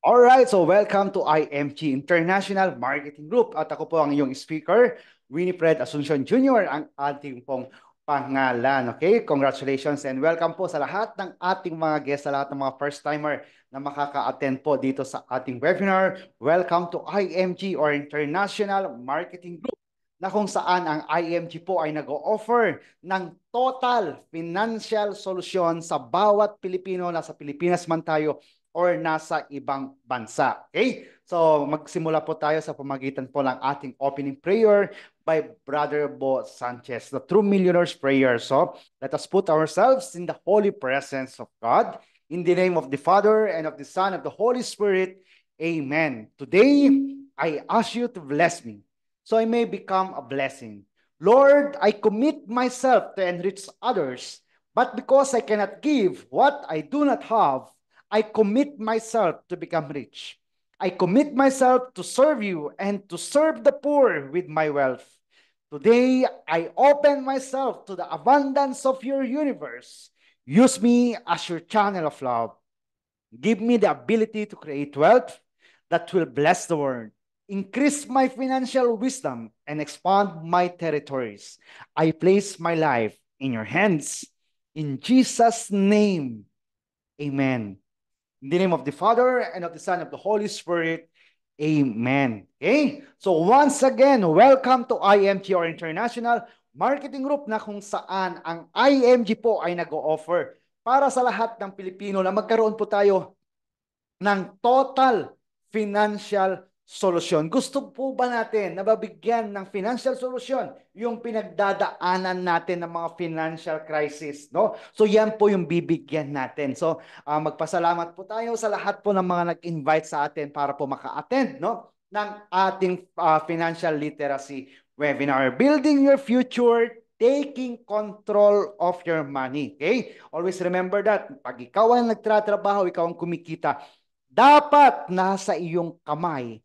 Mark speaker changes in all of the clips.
Speaker 1: Alright, so welcome to IMG International Marketing Group at ako po ang iyong speaker, Winifred Asuncion Jr., ang ating pong pangalan. Okay, congratulations and welcome po sa lahat ng ating mga guests, sa lahat ng mga first-timer na makaka-attend po dito sa ating webinar. Welcome to IMG or International Marketing Group na kung saan ang IMG po ay nag-o-offer ng total financial solution sa bawat Pilipino, nasa Pilipinas man tayo or nasa ibang bansa. Okay? So magsimula po tayo sa pamagitan po ng ating opening prayer by Brother Bo Sanchez, the True Millionaire's Prayer. So let us put ourselves in the holy presence of God. In the name of the Father and of the Son and of the Holy Spirit. Amen. Today, I ask you to bless me so I may become a blessing. Lord, I commit myself to enrich others, but because I cannot give what I do not have, I commit myself to become rich. I commit myself to serve you and to serve the poor with my wealth. Today, I open myself to the abundance of your universe. Use me as your channel of love. Give me the ability to create wealth that will bless the world. Increase my financial wisdom and expand my territories. I place my life in your hands. In Jesus' name, amen. In the name of the Father, and of the Son, and of the Holy Spirit. Amen. Okay? So once again, welcome to IMG or International Marketing Group na kung saan ang IMG po ay nag-o-offer para sa lahat ng Pilipino na magkaroon po tayo ng total financial solusyon. Gusto po ba natin na mabigyan ng financial solution yung pinagdadaanan natin ng mga financial crisis, no? So yan po yung bibigyan natin. So magpasalamat po tayo sa lahat po ng mga nag-invite sa atin para po maka-attend, no, ng ating financial literacy webinar. Building your future, taking control of your money. Okay? Always remember that. Pag ikaw ang nagtratrabaho, ikaw ang kumikita, dapat nasa iyong kamay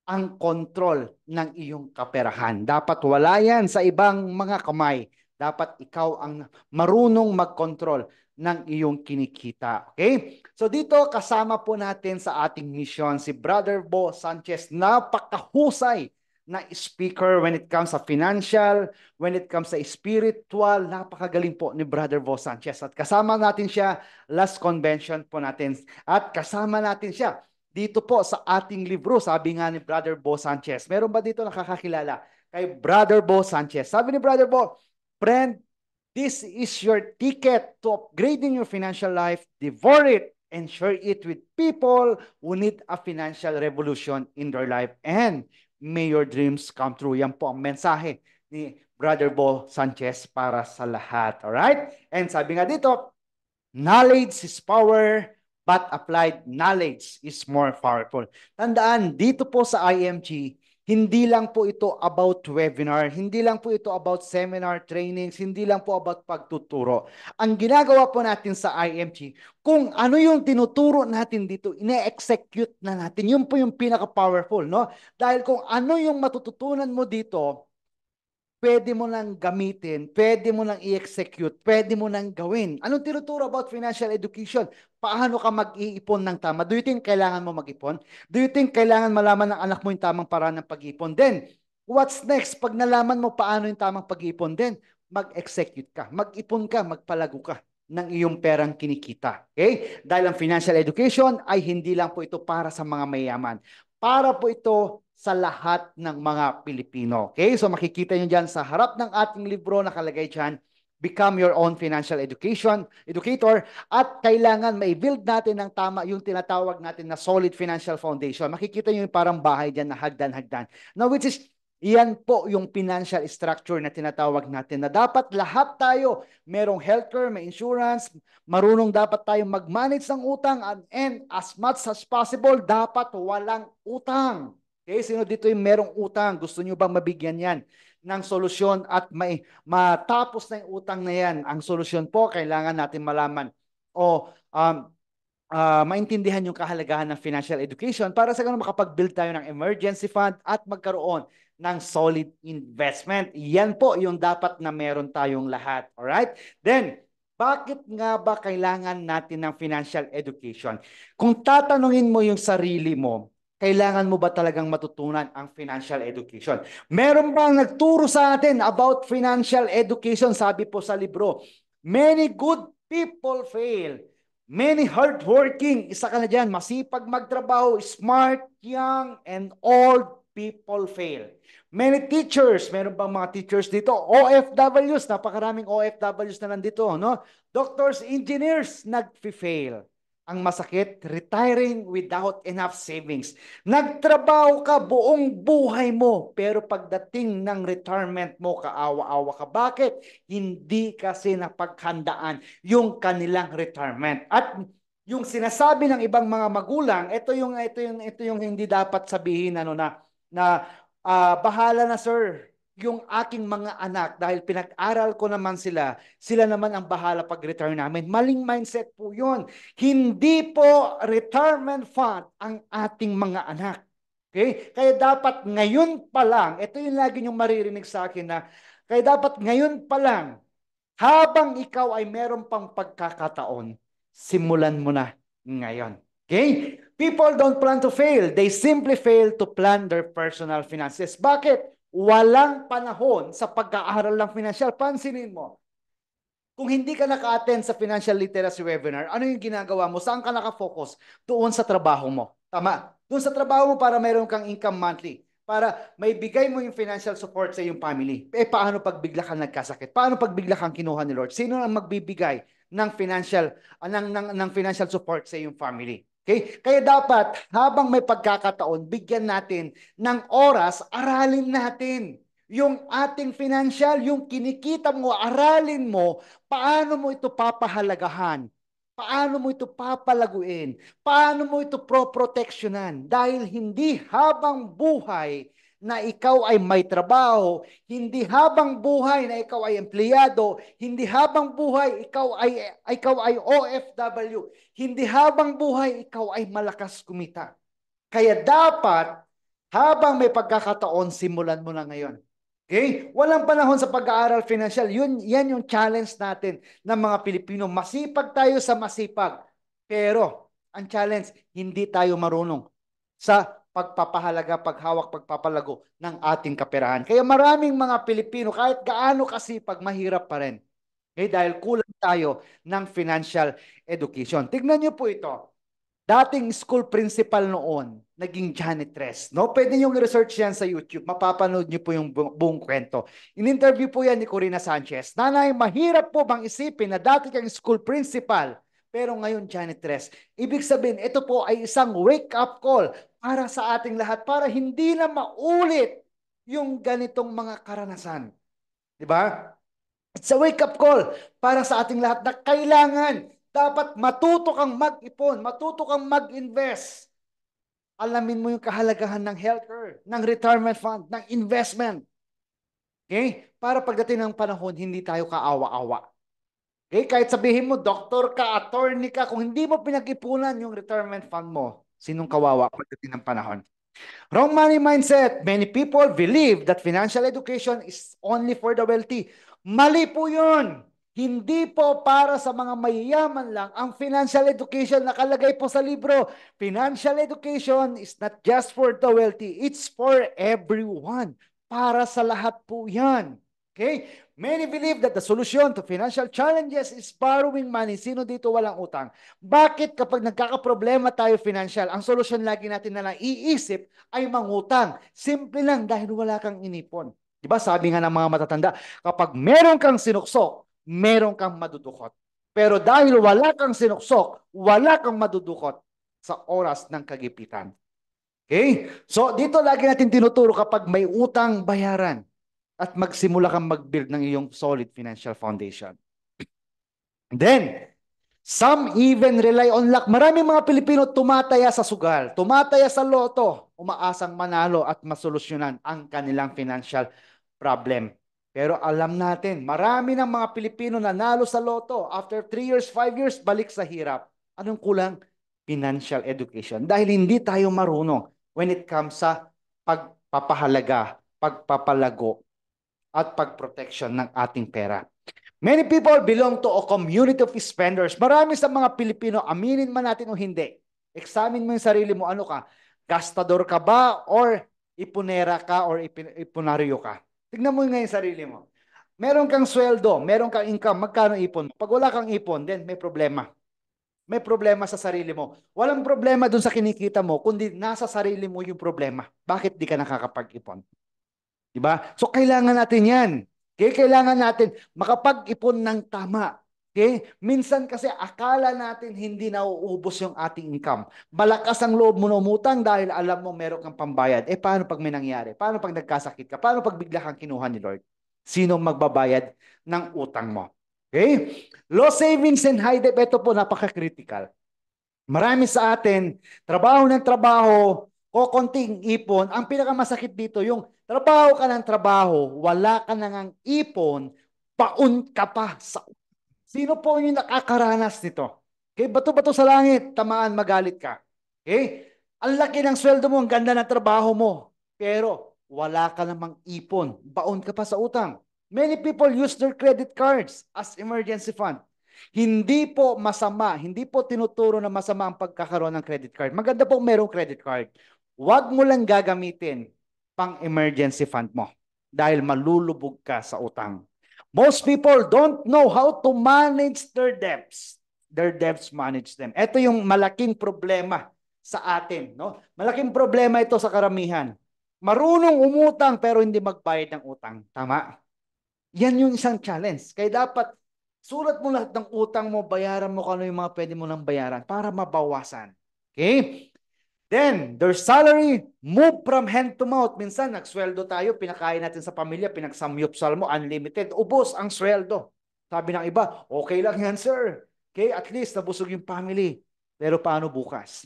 Speaker 1: ang kontrol ng iyong kaperahan. Dapat wala yan sa ibang mga kamay. Dapat ikaw ang marunong mag-control ng iyong kinikita. Okay? So dito kasama po natin sa ating mission si Brother Bo Sanchez. Napakahusay na speaker when it comes sa financial, when it comes sa spiritual. Napakagaling po ni Brother Bo Sanchez. At kasama natin siya last convention po natin. At kasama natin siya dito po sa ating libro. Sabi nga ni Brother Bo Sanchez, meron ba dito nakakakilala kay Brother Bo Sanchez? Sabi ni Brother Bo, friend, this is your ticket to upgrading your financial life. Devour it and share it with people who need a financial revolution in their life. And may your dreams come true. Yan po ang mensahe ni Brother Bo Sanchez para sa lahat. Alright? And sabi nga dito, knowledge is power, but applied knowledge is more powerful. Tandaan, dito po sa IMG, hindi lang po ito about webinar, hindi lang po ito about seminar trainings, hindi lang po about pagtuturo. Ang ginagawa po natin sa IMG, kung ano yung tinuturo natin dito, ine-execute na natin. Yun po yung pinaka-powerful, no? Dahil kung ano yung matututunan mo dito, pwede mo nang gamitin, pwede mo nang i-execute, pwede mo nang gawin. Anong tinuturo about financial education? Paano ka mag-iipon ng tama? Do you think kailangan mo mag-ipon? Do you think kailangan malaman ng anak mo yung tamang paraan ng pag-iipon? Then, what's next? Pag nalaman mo paano yung tamang pag-iipon, then mag-execute ka, mag-ipon ka, magpalago ka ng iyong perang kinikita. Okay? Dahil ang financial education ay hindi lang po ito para sa mga mayaman. Para po ito sa lahat ng mga Pilipino. Okay? So makikita nyo dyan sa harap ng ating libro, nakalagay dyan, Become Your Own Financial Educator, at kailangan mai-build natin ng tama yung tinatawag natin na solid financial foundation. Makikita nyo yung parang bahay dyan na hagdan-hagdan. Now, which is, yan po yung financial structure na tinatawag natin na dapat lahat tayo merong healthcare, may insurance, marunong dapat tayo mag-manage ng utang, and as much as possible, dapat walang utang. Okay, sino dito yung merong utang? Gusto nyo bang mabigyan yan ng solusyon at may matapos na yung utang na yan? Ang solusyon po, kailangan natin malaman o maintindihan yung kahalagahan ng financial education para sa ganun makapag-build tayo ng emergency fund at magkaroon ng solid investment. Yan po yung dapat na meron tayong lahat. Alright? Then, Bakit nga ba kailangan natin ng financial education? Kung tatanungin mo yung sarili mo, kailangan mo ba talagang matutunan ang financial education? Meron bang nagturo sa atin about financial education? Sabi po sa libro, many good people fail. Many hardworking, isa ka na dyan, masipag magtrabaho, smart, young, and old people fail. Many teachers, meron bang mga teachers dito? OFWs, napakaraming OFWs na nandito, no? Doctors, engineers, nag-fail. Ang masakit, retiring without enough savings. Nagtrabaho ka buong buhay mo, pero pagdating ng retirement mo, kaawa-awa ka. Bakit? Hindi kasi napaghandaan yung kanilang retirement. At yung sinasabi ng ibang mga magulang, ito yung hindi dapat sabihin bahala na sir, yung aking mga anak dahil pinag-aral ko naman sila, sila naman ang bahala pag-retire namin. Maling mindset po yun. Hindi po retirement fund ang ating mga anak. Okay? Kaya dapat ngayon pa lang, ito yung lagi niyong maririnig sa akin na, kaya dapat ngayon pa lang, habang ikaw ay meron pang pagkakataon, simulan mo na ngayon. Okay? People don't plan to fail. They simply fail to plan their personal finances. Bakit? Walang panahon sa pag-aaral ng financial. Pansinin mo, kung hindi ka naka-attend sa financial literacy webinar, ano yung ginagawa mo? Saan ka naka-focus? Doon sa trabaho mo. Tama. Doon sa trabaho mo para meron kang income monthly. Para may bigay mo yung financial support sa iyong family. Paano pag bigla kang nagkasakit? Paano pag bigla kang kinuha ni Lord? Sino ang magbibigay ng financial support sa iyong family? Okay? Kaya dapat, habang may pagkakataon, bigyan natin ng oras, aralin natin yung ating financial, yung kinikita mo, aralin mo, paano mo ito papahalagahan? Paano mo ito papalaguin? Paano mo ito pro-protectionan? Dahil hindi habang buhay na ikaw ay may trabaho, hindi habang buhay na ikaw ay empleyado, hindi habang buhay ikaw ay OFW, hindi habang buhay ikaw ay malakas kumita. Kaya dapat habang may pagkakataon, simulan mo na ngayon. Okay? Walang panahon sa pag-aaral financial. Yan yung challenge natin ng mga Pilipino. Masipag tayo sa masipag. Pero, ang challenge, hindi tayo marunong sa pagpapahalaga, paghawak, pagpapalago ng ating kaperahan. Kaya maraming mga Pilipino, kahit gaano kasipag, mahirap pa rin. Okay? Dahil kulang tayo ng financial education. Tignan niyo po ito. Dating school principal noon, naging janitress. No? Pwede nyo i-research yan sa YouTube. Mapapanood nyo po yung buong kwento. In-interview po yan ni Corina Sanchez. Nanay, mahirap po bang isipin na dati kang school principal, pero ngayon janitress. Ibig sabihin, ito po ay isang wake-up call para sa ating lahat, para hindi na maulit yung ganitong mga karanasan. Di ba? It's a wake-up call para sa ating lahat na kailangan dapat matuto kang mag-ipon, matuto kang mag-invest. Alamin mo yung kahalagahan ng healthcare, ng retirement fund, ng investment. Okay? Para pagdating ng panahon, hindi tayo kaawa-awa. Okay? Kahit sabihin mo, doktor ka, attorney ka, kung hindi mo pinag-ipunan yung retirement fund mo, sinong kawawa pagdating ng panahon? Wrong money mindset. Many people believe that financial education is only for the wealthy. Mali po yun. Hindi po para sa mga mayayaman lang ang financial education nakalagay po sa libro. Financial education is not just for the wealthy. It's for everyone. Para sa lahat po yan. Okay? Many believe that the solution to financial challenges is borrowing money. Sino dito walang utang? Bakit kapag nagkakaproblema tayo financial, ang solusyon lagi natin na lang iisip ay mangutang? Simple lang dahil wala kang inipon. Diba sabi nga ng mga matatanda, kapag meron kang sinuksok, meron kang madudukot. Pero dahil wala kang sinuksok, wala kang madudukot sa oras ng kagipitan. Okay? So dito lagi natin tinuturo kapag may utang, bayaran at magsimula kang mag-build ng iyong solid financial foundation. And then, some even rely on luck. Maraming mga Pilipino tumataya sa sugal, tumataya sa loto, umaasang manalo at masolusyonan ang kanilang financial problem. Pero alam natin, marami ng mga Pilipino nanalo sa loto. After 3 years, 5 years, balik sa hirap. Anong kulang? Financial education. Dahil hindi tayo marunong when it comes sa pagpapahalaga, pagpapalago, at pagprotection ng ating pera. Many people belong to a community of spenders. Marami sa mga Pilipino, aminin man natin o hindi, examine mo yung sarili mo, ano ka? Gastador ka ba or ipunera ka or ipunaryo ka? Tignan mo ngayon yung sarili mo. Meron kang sweldo, meron kang income, magkano ipon mo? Pag wala kang ipon, then may problema. May problema sa sarili mo. Walang problema dun sa kinikita mo, kundi nasa sarili mo yung problema. Bakit di ka nakakapag-ipon? Diba? So kailangan natin 'yan. Okay? Kailangan natin makapag-ipon ng tama. Okay? Minsan kasi akala natin hindi nauubos yung ating income. Malakas ang loob mo na umutang dahil alam mo meron kang pambayad. Paano pag may nangyari? Paano pag nagkasakit ka? Paano pag bigla kang kinuha ni Lord? Sino magbabayad ng utang mo? Okay? Low savings and high debt, ito po napaka-critical. Marami sa atin, trabaho ng trabaho, kokonting ipon. Ang pinakamasakit dito, yung trabaho ka ng trabaho, wala ka nang ipon, paun ka pa sa... Sino po yung nakakaranas nito? Okay, bato-bato sa langit, tamaan, magalit ka. Okay? Ang laki ng sweldo mo, ang ganda ng trabaho mo, pero wala ka namang ipon, baon ka pa sa utang. Many people use their credit cards as emergency fund. Hindi po masama, hindi po tinuturo na masama ang pagkakaroon ng credit card. Maganda po merong credit card. Huwag mo lang gagamitin pang emergency fund mo dahil malulubog ka sa utang. Most people don't know how to manage their debts. Their debts manage them. Ito yung malaking problema sa atin. No? Malaking problema ito sa karamihan. Marunong umutang pero hindi magbayad ng utang. Tama? Yan yung isang challenge. Kaya dapat sulat mo lahat ng utang mo, bayaran mo kung ano yung mga pwede mo nang bayaran para mabawasan. Okay? Then, their salary, move from hand to mouth. Minsan, nagsweldo tayo, pinakain natin sa pamilya, pinagsamyupsal mo, unlimited. Ubos ang sweldo. Sabi ng iba, okay lang yan, sir. Okay, at least nabusog yung family. Pero paano bukas?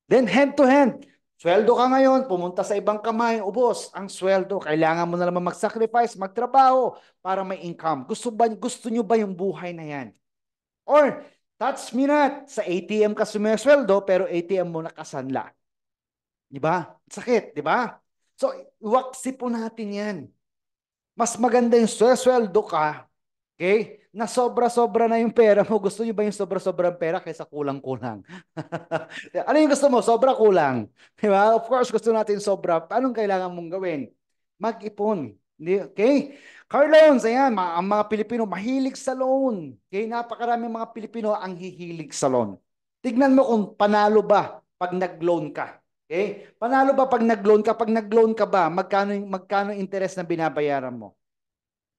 Speaker 1: Then, hand to hand. Sweldo ka ngayon, pumunta sa ibang kamay, ubos ang sweldo. Kailangan mo na naman mag-sacrifice, magtrabaho para may income. Gusto nyo ba yung buhay na yan? Or, touch me not, sa ATM ka sumisweldo, pero ATM mo nakasanla. Di ba? Sakit, di ba? So, iwaksi po natin yan. Mas maganda yung sweldo ka, okay? Na sobra-sobra na yung pera mo. Gusto nyo ba yung sobra-sobrang pera kaysa kulang-kulang? Ano yung gusto mo? Sobra kulang. Diba? Of course, gusto natin sobra. Anong kailangan mong gawin? Mag-ipon. Okay? Car loans, ayan, ang mga Pilipino mahilig sa loan. Okay? Napakaraming mga Pilipino ang hihilig sa loan. Tignan mo kung panalo ba pag nag-loan ka. Okay? Panalo ba pag nag-loan ka? Pag nag-loan ka ba, magkano interest na binabayaran mo?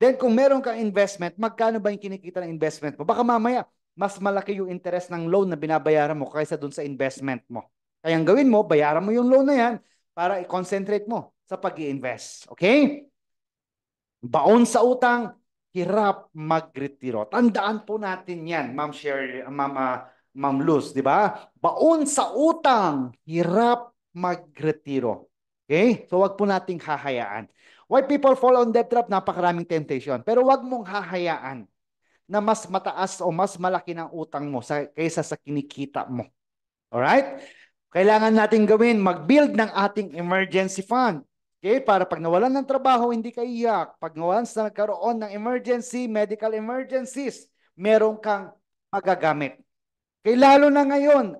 Speaker 1: Then kung meron kang investment, magkano ba yung kinikita ng investment mo? Baka mamaya, mas malaki yung interest ng loan na binabayaran mo kaysa dun sa investment mo. Kaya ang gawin mo, bayaran mo yung loan na yan para i-concentrate mo sa pag-i-invest. Okay? Baon sa utang, hirap magretiro. Tandaan po natin yan, Ma'am Sherry, Ma'am Luz, di ba? Baon sa utang, hirap magretiro. Okay? So wag po nating hahayaan. Why people fall on debt trap? Napakaraming temptation. Pero wag mong hahayaan na mas mataas o mas malaki ng utang mo kaysa sa kinikita mo. Alright? Kailangan natin gawin, mag-build ng ating emergency fund. Okay, para pag nawalan ng trabaho, hindi ka iyak. Pag nawalan sa nagkaroon ng emergency, medical emergencies, meron kang magagamit. Okay, lalo na ngayon,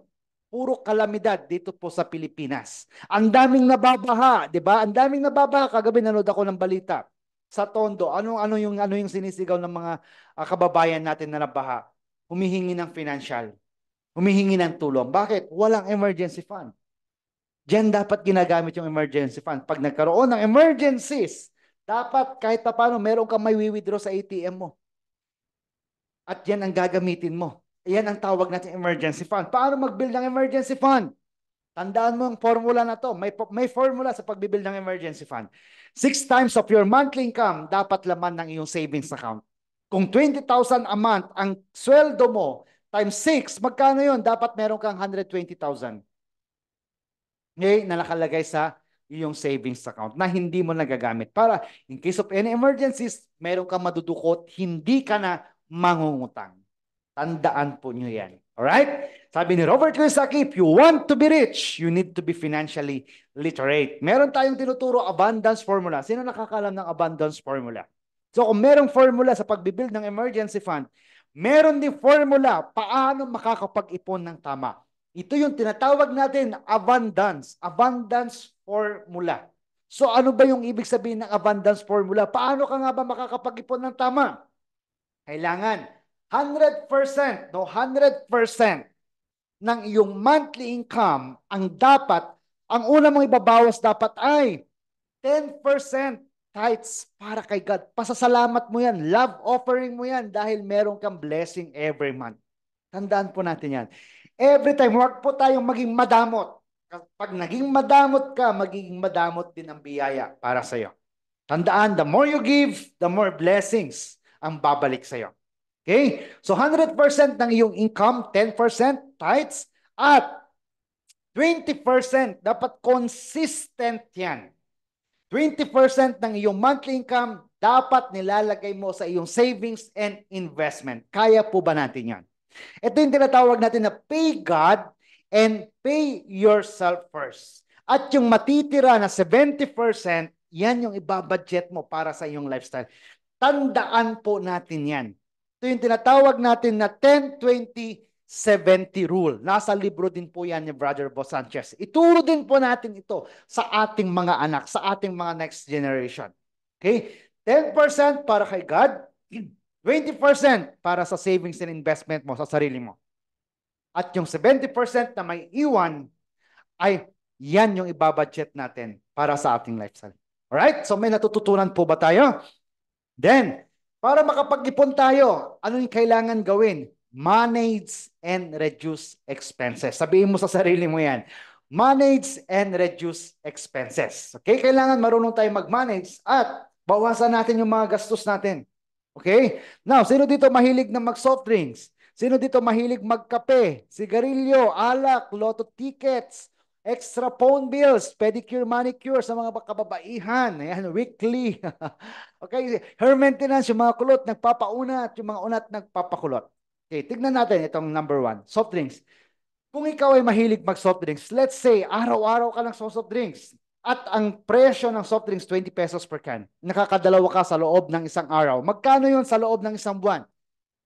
Speaker 1: puro kalamidad dito po sa Pilipinas. Ang daming nababaha, 'di ba? Ang daming nababaha. Kagabi nanood ako ng balita sa Tondo. Ano yung sinisigaw ng mga kababayan natin na nabaha? Humihingi ng financial, humihingi ng tulong. Bakit? Walang emergency fund. Diyan dapat ginagamit yung emergency fund. Pag nagkaroon ng emergencies, dapat kahit pa paano meron kang may withdraw sa ATM mo. At yan ang gagamitin mo. Yan ang tawag natin emergency fund. Paano mag-build ng emergency fund? Tandaan mo ang formula na to. May formula sa pag-build ng emergency fund. 6 times of your monthly income dapat laman ng iyong savings account. Kung 20,000 a month ang sweldo mo times 6, magkano yun? Dapat meron kang 120,000. Okay, na nakalagay sa iyong savings account na hindi mo nagagamit para in case of any emergencies, meron kang madudukot, hindi ka na mangungutang. Tandaan po nyo yan. Alright? Sabi ni Robert Kiyosaki, if you want to be rich, you need to be financially literate. Meron tayong tinuturo abundance formula. Sino nakakalam ng abundance formula? So kung merong formula sa pagbibuild ng emergency fund, meron din formula paano makakapag-ipon ng tama. Ito yung tinatawag natin abundance formula. So ano ba yung ibig sabihin ng abundance formula? Paano ka nga ba makakapag-ipon ng tama? Kailangan 100%, no, 100% ng iyong monthly income ang una mong ibabawas dapat ay 10% tithes para kay God. Pasasalamat mo yan. Love offering mo yan dahil meron kang blessing every month. Tandaan po natin yan. Every time, huwag po tayong maging madamot. Pag naging madamot ka, magiging madamot din ang biyaya para sa'yo. Tandaan, the more you give, the more blessings ang babalik sa'yo. Okay? So 100% ng iyong income, 10% tithes, at 20% dapat consistent yan. 20% ng iyong monthly income dapat nilalagay mo sa iyong savings and investment. Kaya po ba natin yan? Ito yung tinatawag natin na pay God and pay yourself first. At yung matitira na 70%, yan yung ibabudget mo para sa iyong lifestyle. Tandaan po natin yan. Ito yung tinatawag natin na 10-20-70 rule. Nasa libro din po yan ni Brother Bo Sanchez. Ituro din po natin ito sa ating mga anak, sa ating mga next generation. Okay? 10% para kay God, 20% para sa savings and investment mo sa sarili mo. At yung 70% na may iwan ay yan yung ibabudget natin para sa ating lifestyle. Alright? So may natututunan po ba tayo? Then, para makapag-ipon tayo, ano yung kailangan gawin? Manage and reduce expenses. Sabihin mo sa sarili mo yan. Manage and reduce expenses. Okay? Kailangan marunong tayo mag-manage at bawasan natin yung mga gastos natin. Okay? Now, sino dito mahilig na mag-soft drinks? Sino dito mahilig magkape, sigarilyo, alak, lotto tickets, extra phone bills, pedicure, manicure sa mga kababaihan, ayan, weekly. Okay, hair maintenance, yung mga kulot nagpapaunat, yung mga unat nagpapakulot. Okay, tignan natin itong number 1, soft drinks. Kung ikaw ay mahilig mag-soft drinks, let's say, araw-araw ka lang sa soft drinks, at ang presyo ng soft drinks, 20 pesos per can. Nakakadalawa ka sa loob ng isang araw. Magkano yun sa loob ng isang buwan?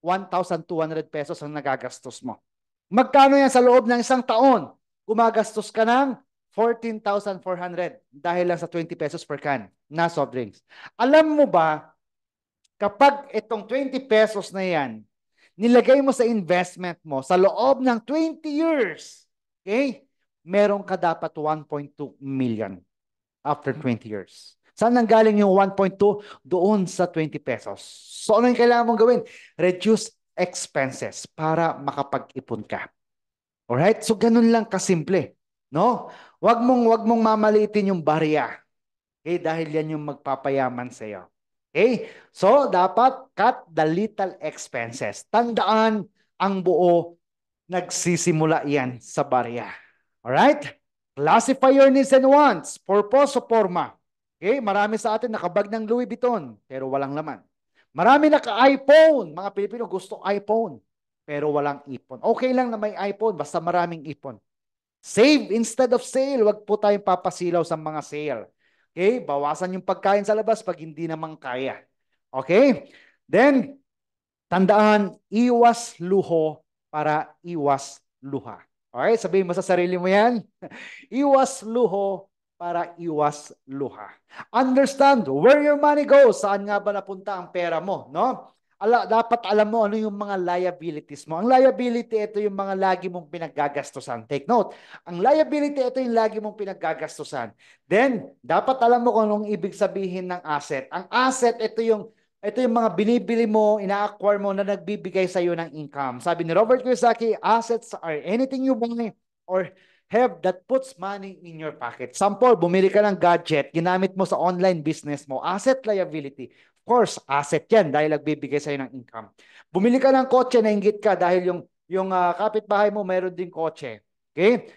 Speaker 1: 1,200 pesos ang nagagastos mo. Magkano yan sa loob ng isang taon? Gumagastos ka ng 14,400 dahil lang sa 20 pesos per can na soft drinks. Alam mo ba, kapag itong 20 pesos na yan, nilagay mo sa investment mo sa loob ng 20 years, okay, meron ka dapat 1.2 million after 20 years. Saan nanggaling yung 1.2? Doon sa 20 pesos. So ano yung kailangan mong gawin? Reduce expenses para makapag-ipon ka. Alright? So ganun lang kasimple. No? Wag mong mamaliitin yung barya. Okay? Dahil yan yung magpapayaman sa iyo. Okay? So dapat cut the little expenses. Tandaan, ang buo nagsisimula yan sa barya. Alright? Classify your needs and wants. Purpose o forma. Okay? Marami sa atin nakabag ng Louis Vuitton pero walang laman. Marami naka-iPhone. Mga Pilipino gusto iPhone pero walang ipon. Okay lang na may iPhone basta maraming ipon. Save instead of sale. Wag po tayong papasilaw sa mga sale. Okay? Bawasan yung pagkain sa labas pag hindi naman kaya. Okay? Then, tandaan, iwas luho para iwas luha. Okay? Sabihin mo sa sarili mo yan. Iwas luho para iwas luha. Understand where your money goes. Saan nga ba napunta ang pera mo? No? Dapat alam mo ano yung mga liabilities mo. Ang liability, ito yung mga lagi mong pinaggagastusan. Take note. Ang liability, ito yung lagi mong pinaggagastusan. Then, dapat alam mo kung anong ibig sabihin ng asset. Ang asset, ito yung mga binibili mo, ina-acquire mo na nagbibigay sa iyo ng income. Sabi ni Robert Kiyosaki, assets are anything you buy or have that puts money in your pocket. Sample, bumili ka ng gadget, ginamit mo sa online business mo, asset liability. Of course, asset yan dahil nagbibigay sa iyo ng income. Bumili ka ng kotse, nainggit ka dahil yung kapitbahay mo mayroon din kotse. Okay?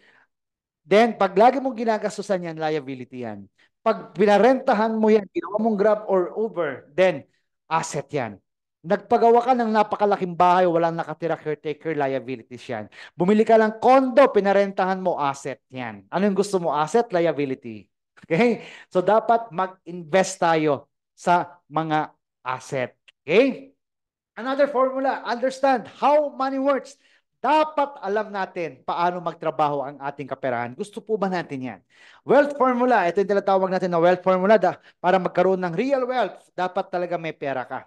Speaker 1: Then, pag lagi mong ginagastusan yan, liability yan. Pag pinarentahan mo yan, ginawa mong Grab or Uber, then asset yan. Nagpagawa ka ng napakalaking bahay, walang nakatira, caretaker, liabilities yan. Bumili ka ng condo, pinarentahan mo, asset yan. Ano yung gusto mo? Asset, liability. Okay? So, dapat mag-invest tayo sa mga asset. Okay? Another formula, understand how money works. Dapat alam natin paano magtrabaho ang ating kaperahan. Gusto po ba natin yan? Wealth formula, ito yung tinatawag natin na wealth formula. Para magkaroon ng real wealth, dapat talaga may pera ka.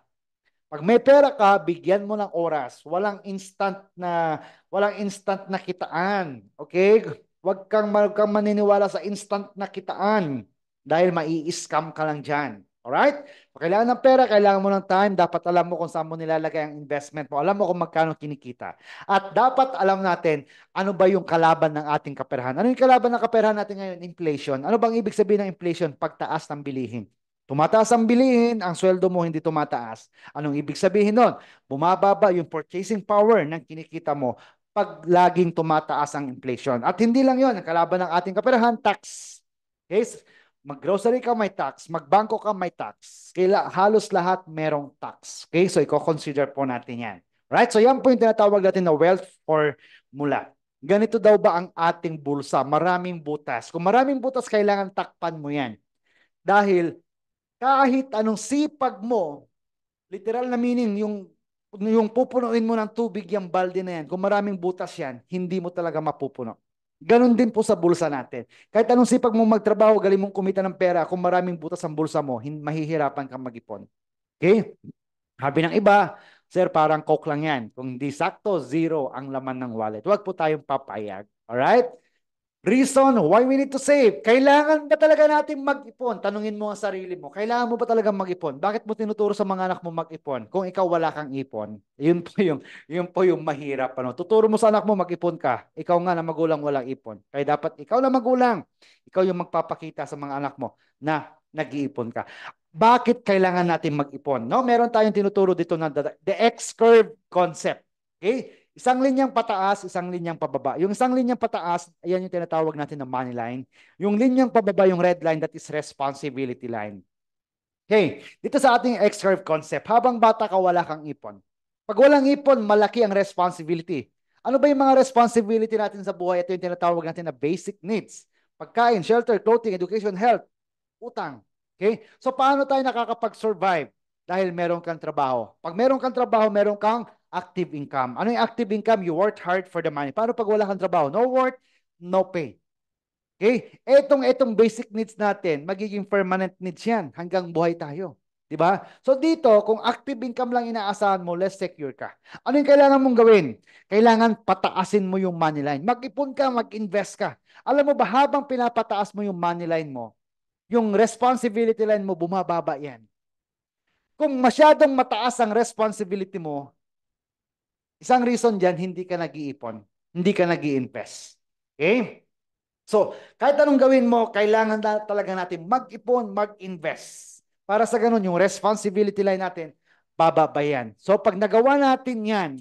Speaker 1: Pag may pera ka, bigyan mo ng oras. Walang instant na kitaan. Okay? Huwag kang maniniwala sa instant na kitaan dahil mai-scam ka lang diyan. Alright? Pag kailangan ng pera, kailangan mo ng time. Dapat alam mo kung saan mo nilalagay ang investment mo. Alam mo kung magkano kinikita. At dapat alam natin ano ba yung kalaban ng ating kaperahan. Ano yung kalaban ng kaperahan natin ngayon? Inflation. Ano bang ibig sabihin ng inflation? Pagtaas ng bilihin. Tumataas ang bilihin, ang sweldo mo hindi tumataas. Anong ibig sabihin nun? Bumababa yung purchasing power ng kinikita mo pag laging tumataas ang inflation. At hindi lang yun, ang kalaban ng ating kaperahan, tax. Okay? Mag-grocery ka, may tax. Magbangko ka, may tax. Halos lahat merong tax. Okay? So, i-consider po natin yan. Right? So, yan po yung tinatawag natin na wealth formula. Ganito daw ba ang ating bulsa? Maraming butas. Kung maraming butas, kailangan takpan mo yan. Dahil kahit anong sipag mo, literal na meaning, yung pupunuin mo ng tubig yung balde na yan, kung maraming butas yan, hindi mo talaga mapupuno. Ganon din po sa bulsa natin. Kahit anong sipag mo magtrabaho, galing mong kumita ng pera, kung maraming butas ang bulsa mo, mahihirapan kang mag-ipon. Okay? Sabi ng iba, sir, parang coke lang yan. Kung di sakto, zero ang laman ng wallet. Huwag po tayong papayag. Alright? Reason why we need to save. Kailangan ba talaga natin mag-ipon? Tanungin mo ang sarili mo. Kailangan mo ba talaga mag-ipon? Bakit mo tinuturo sa mga anak mo mag-ipon? Kung ikaw wala kang ipon, yun po yung mahirap. Ano? Tuturo mo sa anak mo mag-ipon ka. Ikaw nga na magulang walang ipon. Kaya dapat ikaw na magulang. Ikaw yung magpapakita sa mga anak mo na nag-iipon ka. Bakit kailangan natin mag-ipon? No? Meron tayong tinuturo dito na the X-curve concept. Okay? Isang linyang pataas, isang linyang pababa. Yung isang linyang pataas, ayan yung tinatawag natin na money line. Yung linyang pababa, yung red line, that is responsibility line. Okay, dito sa ating X-curve concept, habang bata ka, wala kang ipon. Pag walang ipon, malaki ang responsibility. Ano ba yung mga responsibility natin sa buhay? Ito yung tinatawag natin na basic needs. Pagkain, shelter, clothing, education, health, utang. Okay? So paano tayo nakakapag-survive? Dahil meron kang trabaho. Pag meron kang trabaho, meron kang active income. Ano yung active income? You work hard for the money. Paano pag wala kang trabaho? No work, no pay. Okay? Etong basic needs natin, magiging permanent needs yan hanggang buhay tayo. Di ba? So dito, kung active income lang inaasahan mo, less secure ka. Ano yung kailangan mong gawin? Kailangan pataasin mo yung money line. Mag-ipon ka, mag-invest ka. Alam mo ba, habang pinapataas mo yung money line mo, yung responsibility line mo, bumababa yan. Kung masyadong mataas ang responsibility mo, isang reason dyan, hindi ka nag-iipon. Hindi ka nag-i-invest. Okay? So, kahit anong gawin mo, kailangan talaga natin mag-ipon, mag-invest. Para sa ganun, yung responsibility line natin, bababayan. So, pag nagawa natin yan,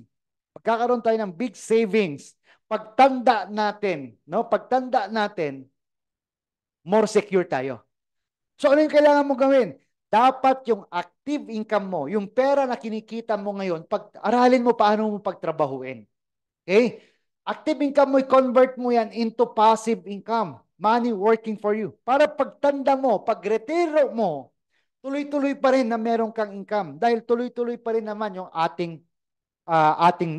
Speaker 1: magkakaroon tayo ng big savings. Pagtanda natin, no? Pagtanda natin, more secure tayo. So, ano yung kailangan mo gawin? Dapat yung active income mo, yung pera na kinikita mo ngayon, aralin mo paano mo pagtrabahuin. Okay? Active income mo, i-convert mo yan into passive income. Money working for you. Para pagtanda mo, pag-retiro mo, tuloy-tuloy pa rin na meron kang income. Dahil tuloy-tuloy pa rin naman yung ating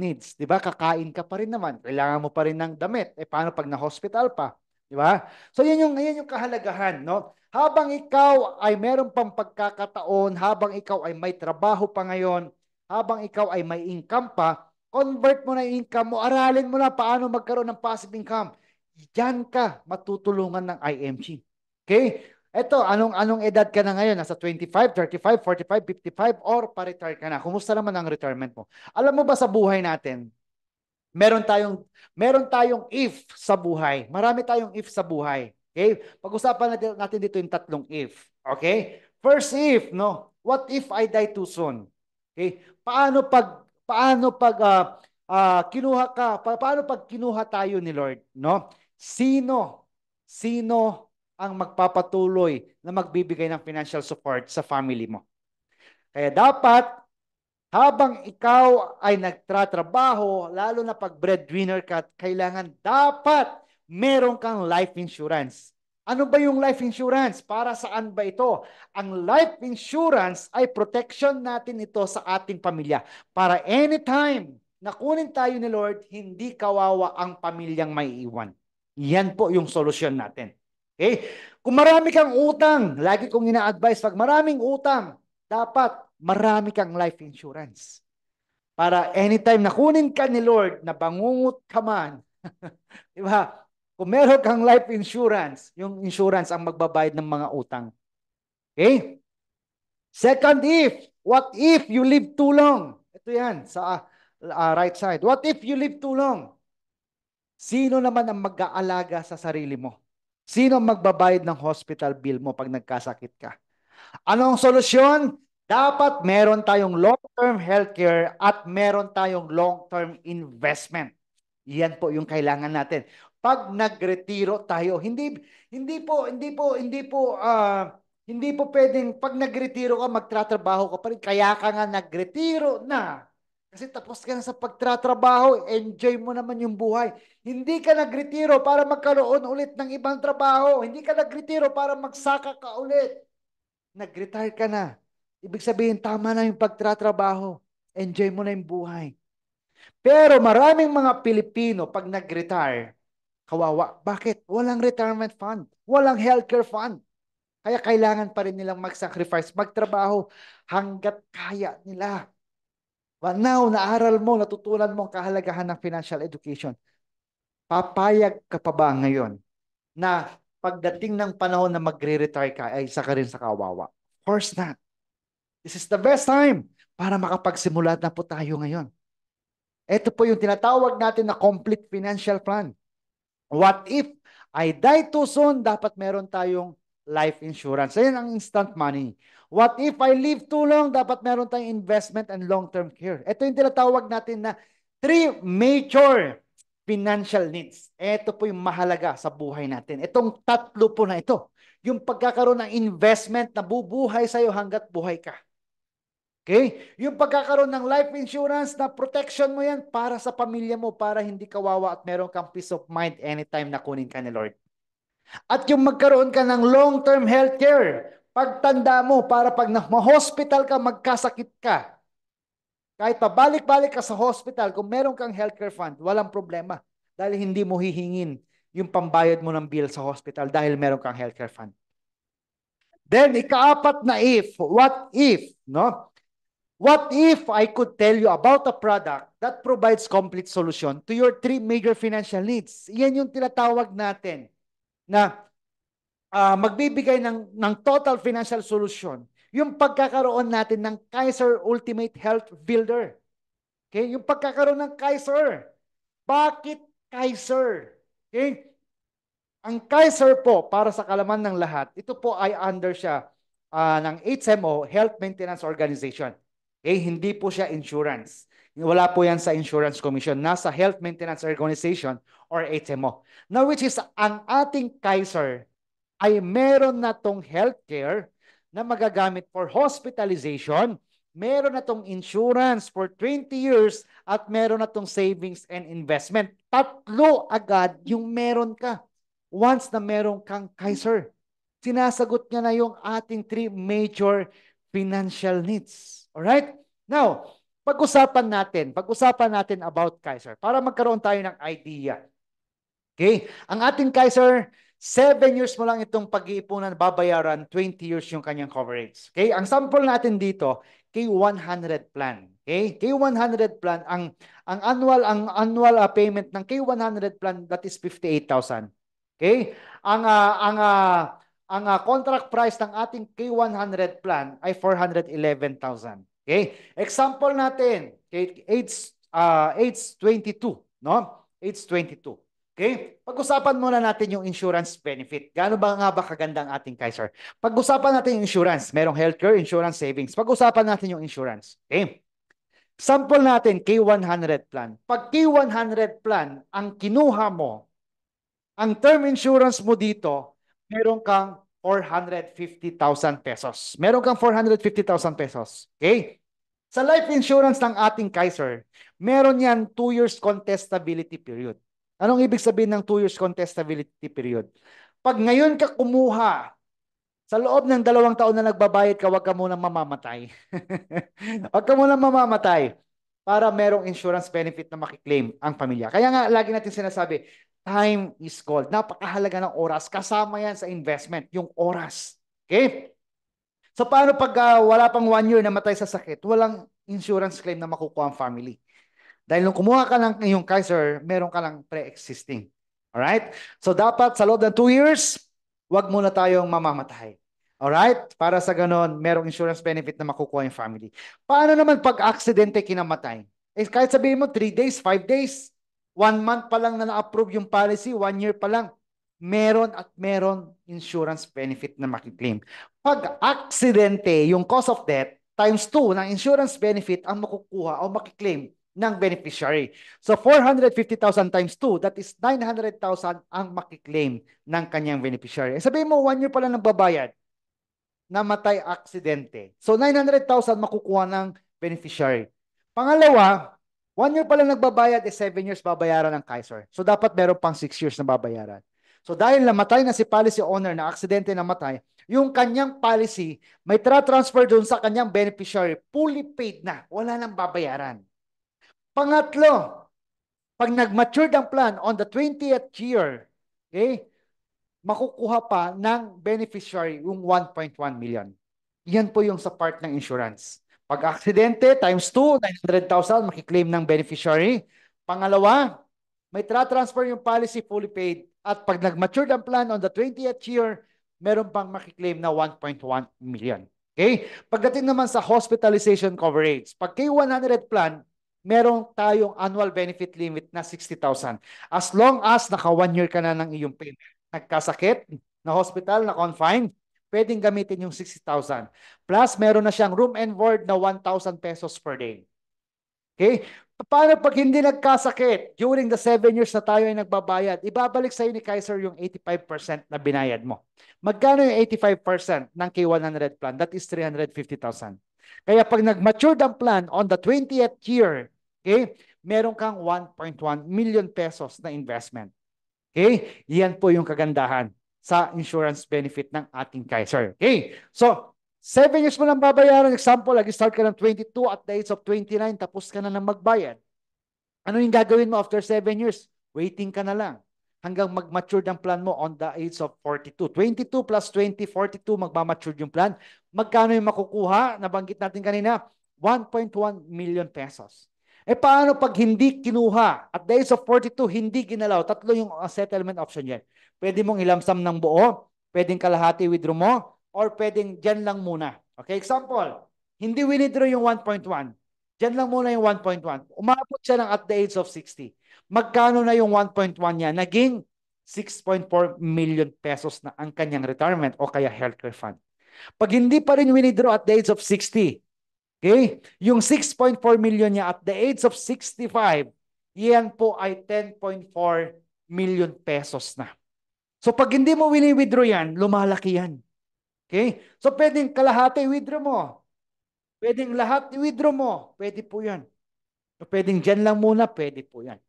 Speaker 1: needs. Di ba? Kakain ka pa rin naman. Kailangan mo pa rin ng damit. Paano pag na-hospital pa? Di ba? So, yan yung kahalagahan. No? Habang ikaw ay meron pang pagkakataon, habang ikaw ay may trabaho pa ngayon, habang ikaw ay may income pa, convert mo na yung income mo, aralin mo na paano magkaroon ng passive income. Diyan ka matutulungan ng IMG. Okay? Eto, anong edad ka na ngayon? Nasa 25, 35, 45, 55 or pa-retire ka na? Kumusta naman ang retirement mo? Alam mo ba sa buhay natin, meron tayong if sa buhay. Marami tayong if sa buhay. Okay? Pag-usapan natin dito yung tatlong if. Okay? First if, no? What if I die too soon? Okay? Paano pag kinuha tayo ni Lord, no? Sino ang magpapatuloy na magbibigay ng financial support sa family mo? Kaya dapat habang ikaw ay nagtratrabaho, lalo na pag breadwinner ka, kailangan dapat meron kang life insurance. Ano ba yung life insurance? Para saan ba ito? Ang life insurance ay protection natin ito sa ating pamilya. Para anytime na kunin tayo ni Lord, hindi kawawa ang pamilyang may iwan. Yan po yung solusyon natin. Okay? Kung marami kang utang, lagi kong ina-advise, pag maraming utang, dapat marami kang life insurance. Para anytime na kunin ka ni Lord, na bangungot ka man, di ba? Kung meron kang life insurance, yung insurance ang magbabayad ng mga utang. Okay? Second what if you live too long? Ito yan, sa right side. What if you live too long? Sino naman ang mag-aalaga sa sarili mo? Sino ang magbabayad ng hospital bill mo pag nagkasakit ka? Anong solusyon? Dapat meron tayong long-term healthcare at meron tayong long-term investment. Yan po yung kailangan natin. Pag nagretiro tayo, hindi po pwedeng pag nagretiro ka, magtratrabaho ka pa rin. Kaya ka nga nagretiro na. Kasi tapos ka na sa pagtratrabaho, enjoy mo naman yung buhay. Hindi ka nagretiro para magkaroon ulit ng ibang trabaho. Hindi ka nagretiro para magsaka ka ulit. Nag-retire ka na. Ibig sabihin, tama na yung pagtratrabaho. Enjoy mo na yung buhay. Pero maraming mga Pilipino, pag nag-retire, kawawa. Bakit? Walang retirement fund. Walang healthcare fund. Kaya kailangan pa rin nilang mag-sacrifice, magtrabaho hanggat kaya nila. But now, naaral mo, natutunan mo ang kahalagahan ng financial education. Papayag ka pa ba ngayon na pagdating ng panahon na magre-retire ka, ay isa ka rin sa kawawa? Of course not. This is the best time para makapagsimula na po tayo ngayon. Ito po yung tinatawag natin na complete financial plan. What if I die too soon? Dapat meron tayong life insurance. Ayan ang instant money. What if I live too long? Dapat meron tayong investment and long-term care. Ito yung tinatawag natin na three major financial needs. Ito po yung mahalaga sa buhay natin. Itong tatlo po na ito. Yung pagkakaroon ng investment na bubuhay sa'yo hanggat buhay ka. Okay? Yung pagkakaroon ng life insurance na protection mo yan para sa pamilya mo, para hindi kawawa at meron kang peace of mind anytime na kunin ka ni Lord. At yung magkaroon ka ng long-term healthcare, pagtanda mo para pag ma-hospital ka, magkasakit ka, kahit pabalik-balik ka sa hospital, kung meron kang healthcare fund, walang problema. Dahil hindi mo hihingin yung pambayad mo ng bill sa hospital dahil meron kang healthcare fund. Then, ikaapat na what if, no? What if I could tell you about a product that provides complete solution to your three major financial needs? Yan yung tinatawag natin na magbibigay ng total financial solution. Yung pagkakaroon natin ng Kaiser Ultimate Health Builder. Okay? Yung pagkakaroon ng Kaiser. Bakit Kaiser? Okay? Ang Kaiser po, para sa kalaman ng lahat, ito po ay under siya ng HMO, Health Maintenance Organization. Okay, hindi po siya insurance. Wala po yan sa Insurance Commission. Nasa Health Maintenance Organization or HMO. Now, which is ang ating Kaiser ay meron na tong healthcare na magagamit for hospitalization, meron na tong insurance for 20 years, at meron na tong savings and investment. Tatlo agad yung meron ka. Once na meron kang Kaiser, sinasagot niya na yung ating three major financial needs. Alright? Now, pag-usapan natin about Kaiser para magkaroon tayo ng idea. Okay? Ang ating Kaiser, 7 years mo lang itong pag-iipunan, babayaran, 20 years yung kanyang coverage. Okay? Ang sample natin dito, K100 plan. Okay? K100 plan, ang annual payment ng K100 plan, that is 58,000. Okay? Ang contract price ng ating K100 plan ay 411,000. Okay? Example natin, okay, age 22, no? Age 22. Okay? Pag-usapan muna natin yung insurance benefit. Gaano ba nga ba kaganda ang ating Kaiser? Pag-usapan natin yung insurance. Merong healthcare, insurance, savings. Pag-usapan natin yung insurance. Okay? Sample natin, K100 plan. Pag K100 plan, ang kinuha mo, ang term insurance mo dito, meron kang 450,000 pesos. Meron kang 450,000 pesos. Okay? Sa life insurance ng ating Kaiser, meron yan 2 years contestability period. Anong ibig sabihin ng 2 years contestability period? Pag ngayon ka kumuha, sa loob ng 2 taon na nagbabayad ka, huwag ka munang mamamatay. Huwag ka munang mamamatay para merong insurance benefit na makiklaim ang pamilya. Kaya nga, lagi natin sinasabi, time is gold. Napakahalaga ng oras. Kasama yan sa investment, yung oras. Okay? So paano pag wala pang 1 year na matay sa sakit, walang insurance claim na makukuha ang family? Dahil nung kumuha ka ng yung Kaiser, meron ka lang pre-existing. Alright? So dapat sa loob ng 2 years, wag muna tayong mamamatay. Alright? Para sa ganon, merong insurance benefit na makukuha yung family. Paano naman pag aksidente kinamatay? Eh, kahit sabihin mo 3 days, 5 days, 1 month pa lang na na-approve yung policy, 1 year pa lang, meron at meron insurance benefit na makiklaim. Pag aksidente, yung cause of death, times 2 ng insurance benefit ang makukuha o makiklaim ng beneficiary. So 450,000 times 2, that is 900,000 ang makiklaim ng kanyang beneficiary. Sabihin mo, 1 year pala nagbabayad, namatay aksidente. So 900,000 makukuha ng beneficiary. Pangalawa, 1 year pala nagbabayad, 7 years babayaran ng Kaiser. So dapat meron pang 6 years na babayaran. So dahil namatay na si policy owner na aksidente namatay, yung kanyang policy may transfer doon sa kanyang beneficiary, fully paid na, wala nang babayaran. Pangatlo, pag nag-matured ang plan on the 20th year, okay, makukuha pa ng beneficiary yung 1.1 million. Yan po yung sa part ng insurance. Pag aksidente, times 2, 900,000 makiklaim ng beneficiary. Pangalawa, may transfer yung policy fully paid. At pag nag-mature ang plan on the 20th year, meron pang makiklaim na 1.1 million. Okay? Pagdating naman sa hospitalization coverage, pag K100 plan, meron tayong annual benefit limit na 60,000. As long as naka 1 year ka na ng iyong payment. Nagkasakit, na hospital, na confined, pwedeng gamitin yung 60,000. Plus, meron na siyang room and board na 1,000 pesos per day. Okay? Paano pag hindi nagkasakit during the 7 years na tayo ay nagbabayad? Ibabalik sa iyo ni Kaiser yung 85% na binayad mo. Magkano yung 85% ng K100 plan? That is 350,000. Kaya pag nag-mature ang plan on the 20th year, okay, meron kang 1.1 million pesos na investment. Okay? Yan po yung kagandahan sa insurance benefit ng ating Kaiser. Okay? So, 7 years mo lang babayaran. Example, nag-start ka ng 22 at the age of 29, tapos ka na nang magbayad. Ano yung gagawin mo after 7 years? Waiting ka na lang hanggang mag-mature ang plan mo on the age of 42. 22 plus 20, 42, magmamature yung plan. Magkano yung makukuha? Nabanggit natin kanina, 1.1 million pesos. Eh paano pag hindi kinuha? At the age of 42, hindi ginalaw. Tatlo yung settlement option yan. Pwede mong ilamsam ng buo, pwedeng kalahati withdraw mo, or pwedeng dyan lang muna. Okay, example, hindi withdraw yung 1.1. Dyan lang muna yung 1.1. Umabot siya ng at the age of 60. Magkano na yung 1.1 niya? Naging 6.4 million pesos na ang kanyang retirement o kaya healthcare fund. Pag hindi pa rin withdraw at the age of 60, okay, yung 6.4 million niya at the age of 65, yan po ay 10.4 million pesos na. So pag hindi mo wini-withdraw yan, lumalaki yan. Okay? So pwedeng kalahati withdraw mo. Pwedeng lahat i-withdraw mo. Pwede po yan. So pwedeng dyan lang muna, pwede po yan.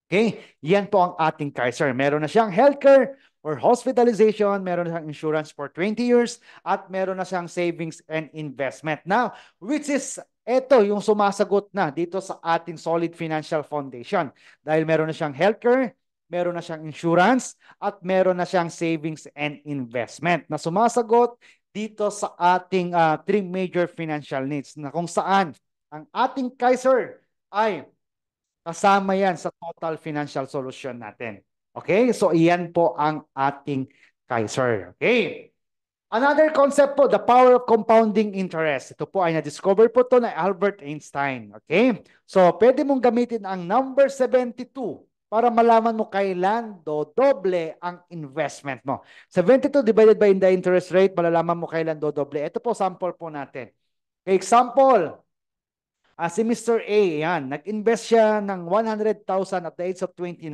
Speaker 1: Okay? Yan po ang ating Kaiser. Meron na siyang healthcare or hospitalization, meron na siyang insurance for 20 years, at meron na siyang savings and investment. Now, which is ito yung sumasagot na dito sa ating solid financial foundation. Dahil meron na siyang healthcare, meron na siyang insurance, at meron na siyang savings and investment na sumasagot dito sa ating 3 major financial needs na kung saan ang ating Kaiser ay kasama yan sa total financial solution natin. Okay? So, iyan po ang ating Kaiser. Okay? Another concept po, the power of compounding interest. Ito po ay na-discover po to na Albert Einstein. Okay? So, pwede mong gamitin ang number 72 para malaman mo kailan dodoble ang investment mo. 72 divided by the interest rate, malalaman mo kailan dodoble. Ito po, sample po natin. Okay, example, si Mr. A, yan, nag-invest siya ng 100,000 at the age of 29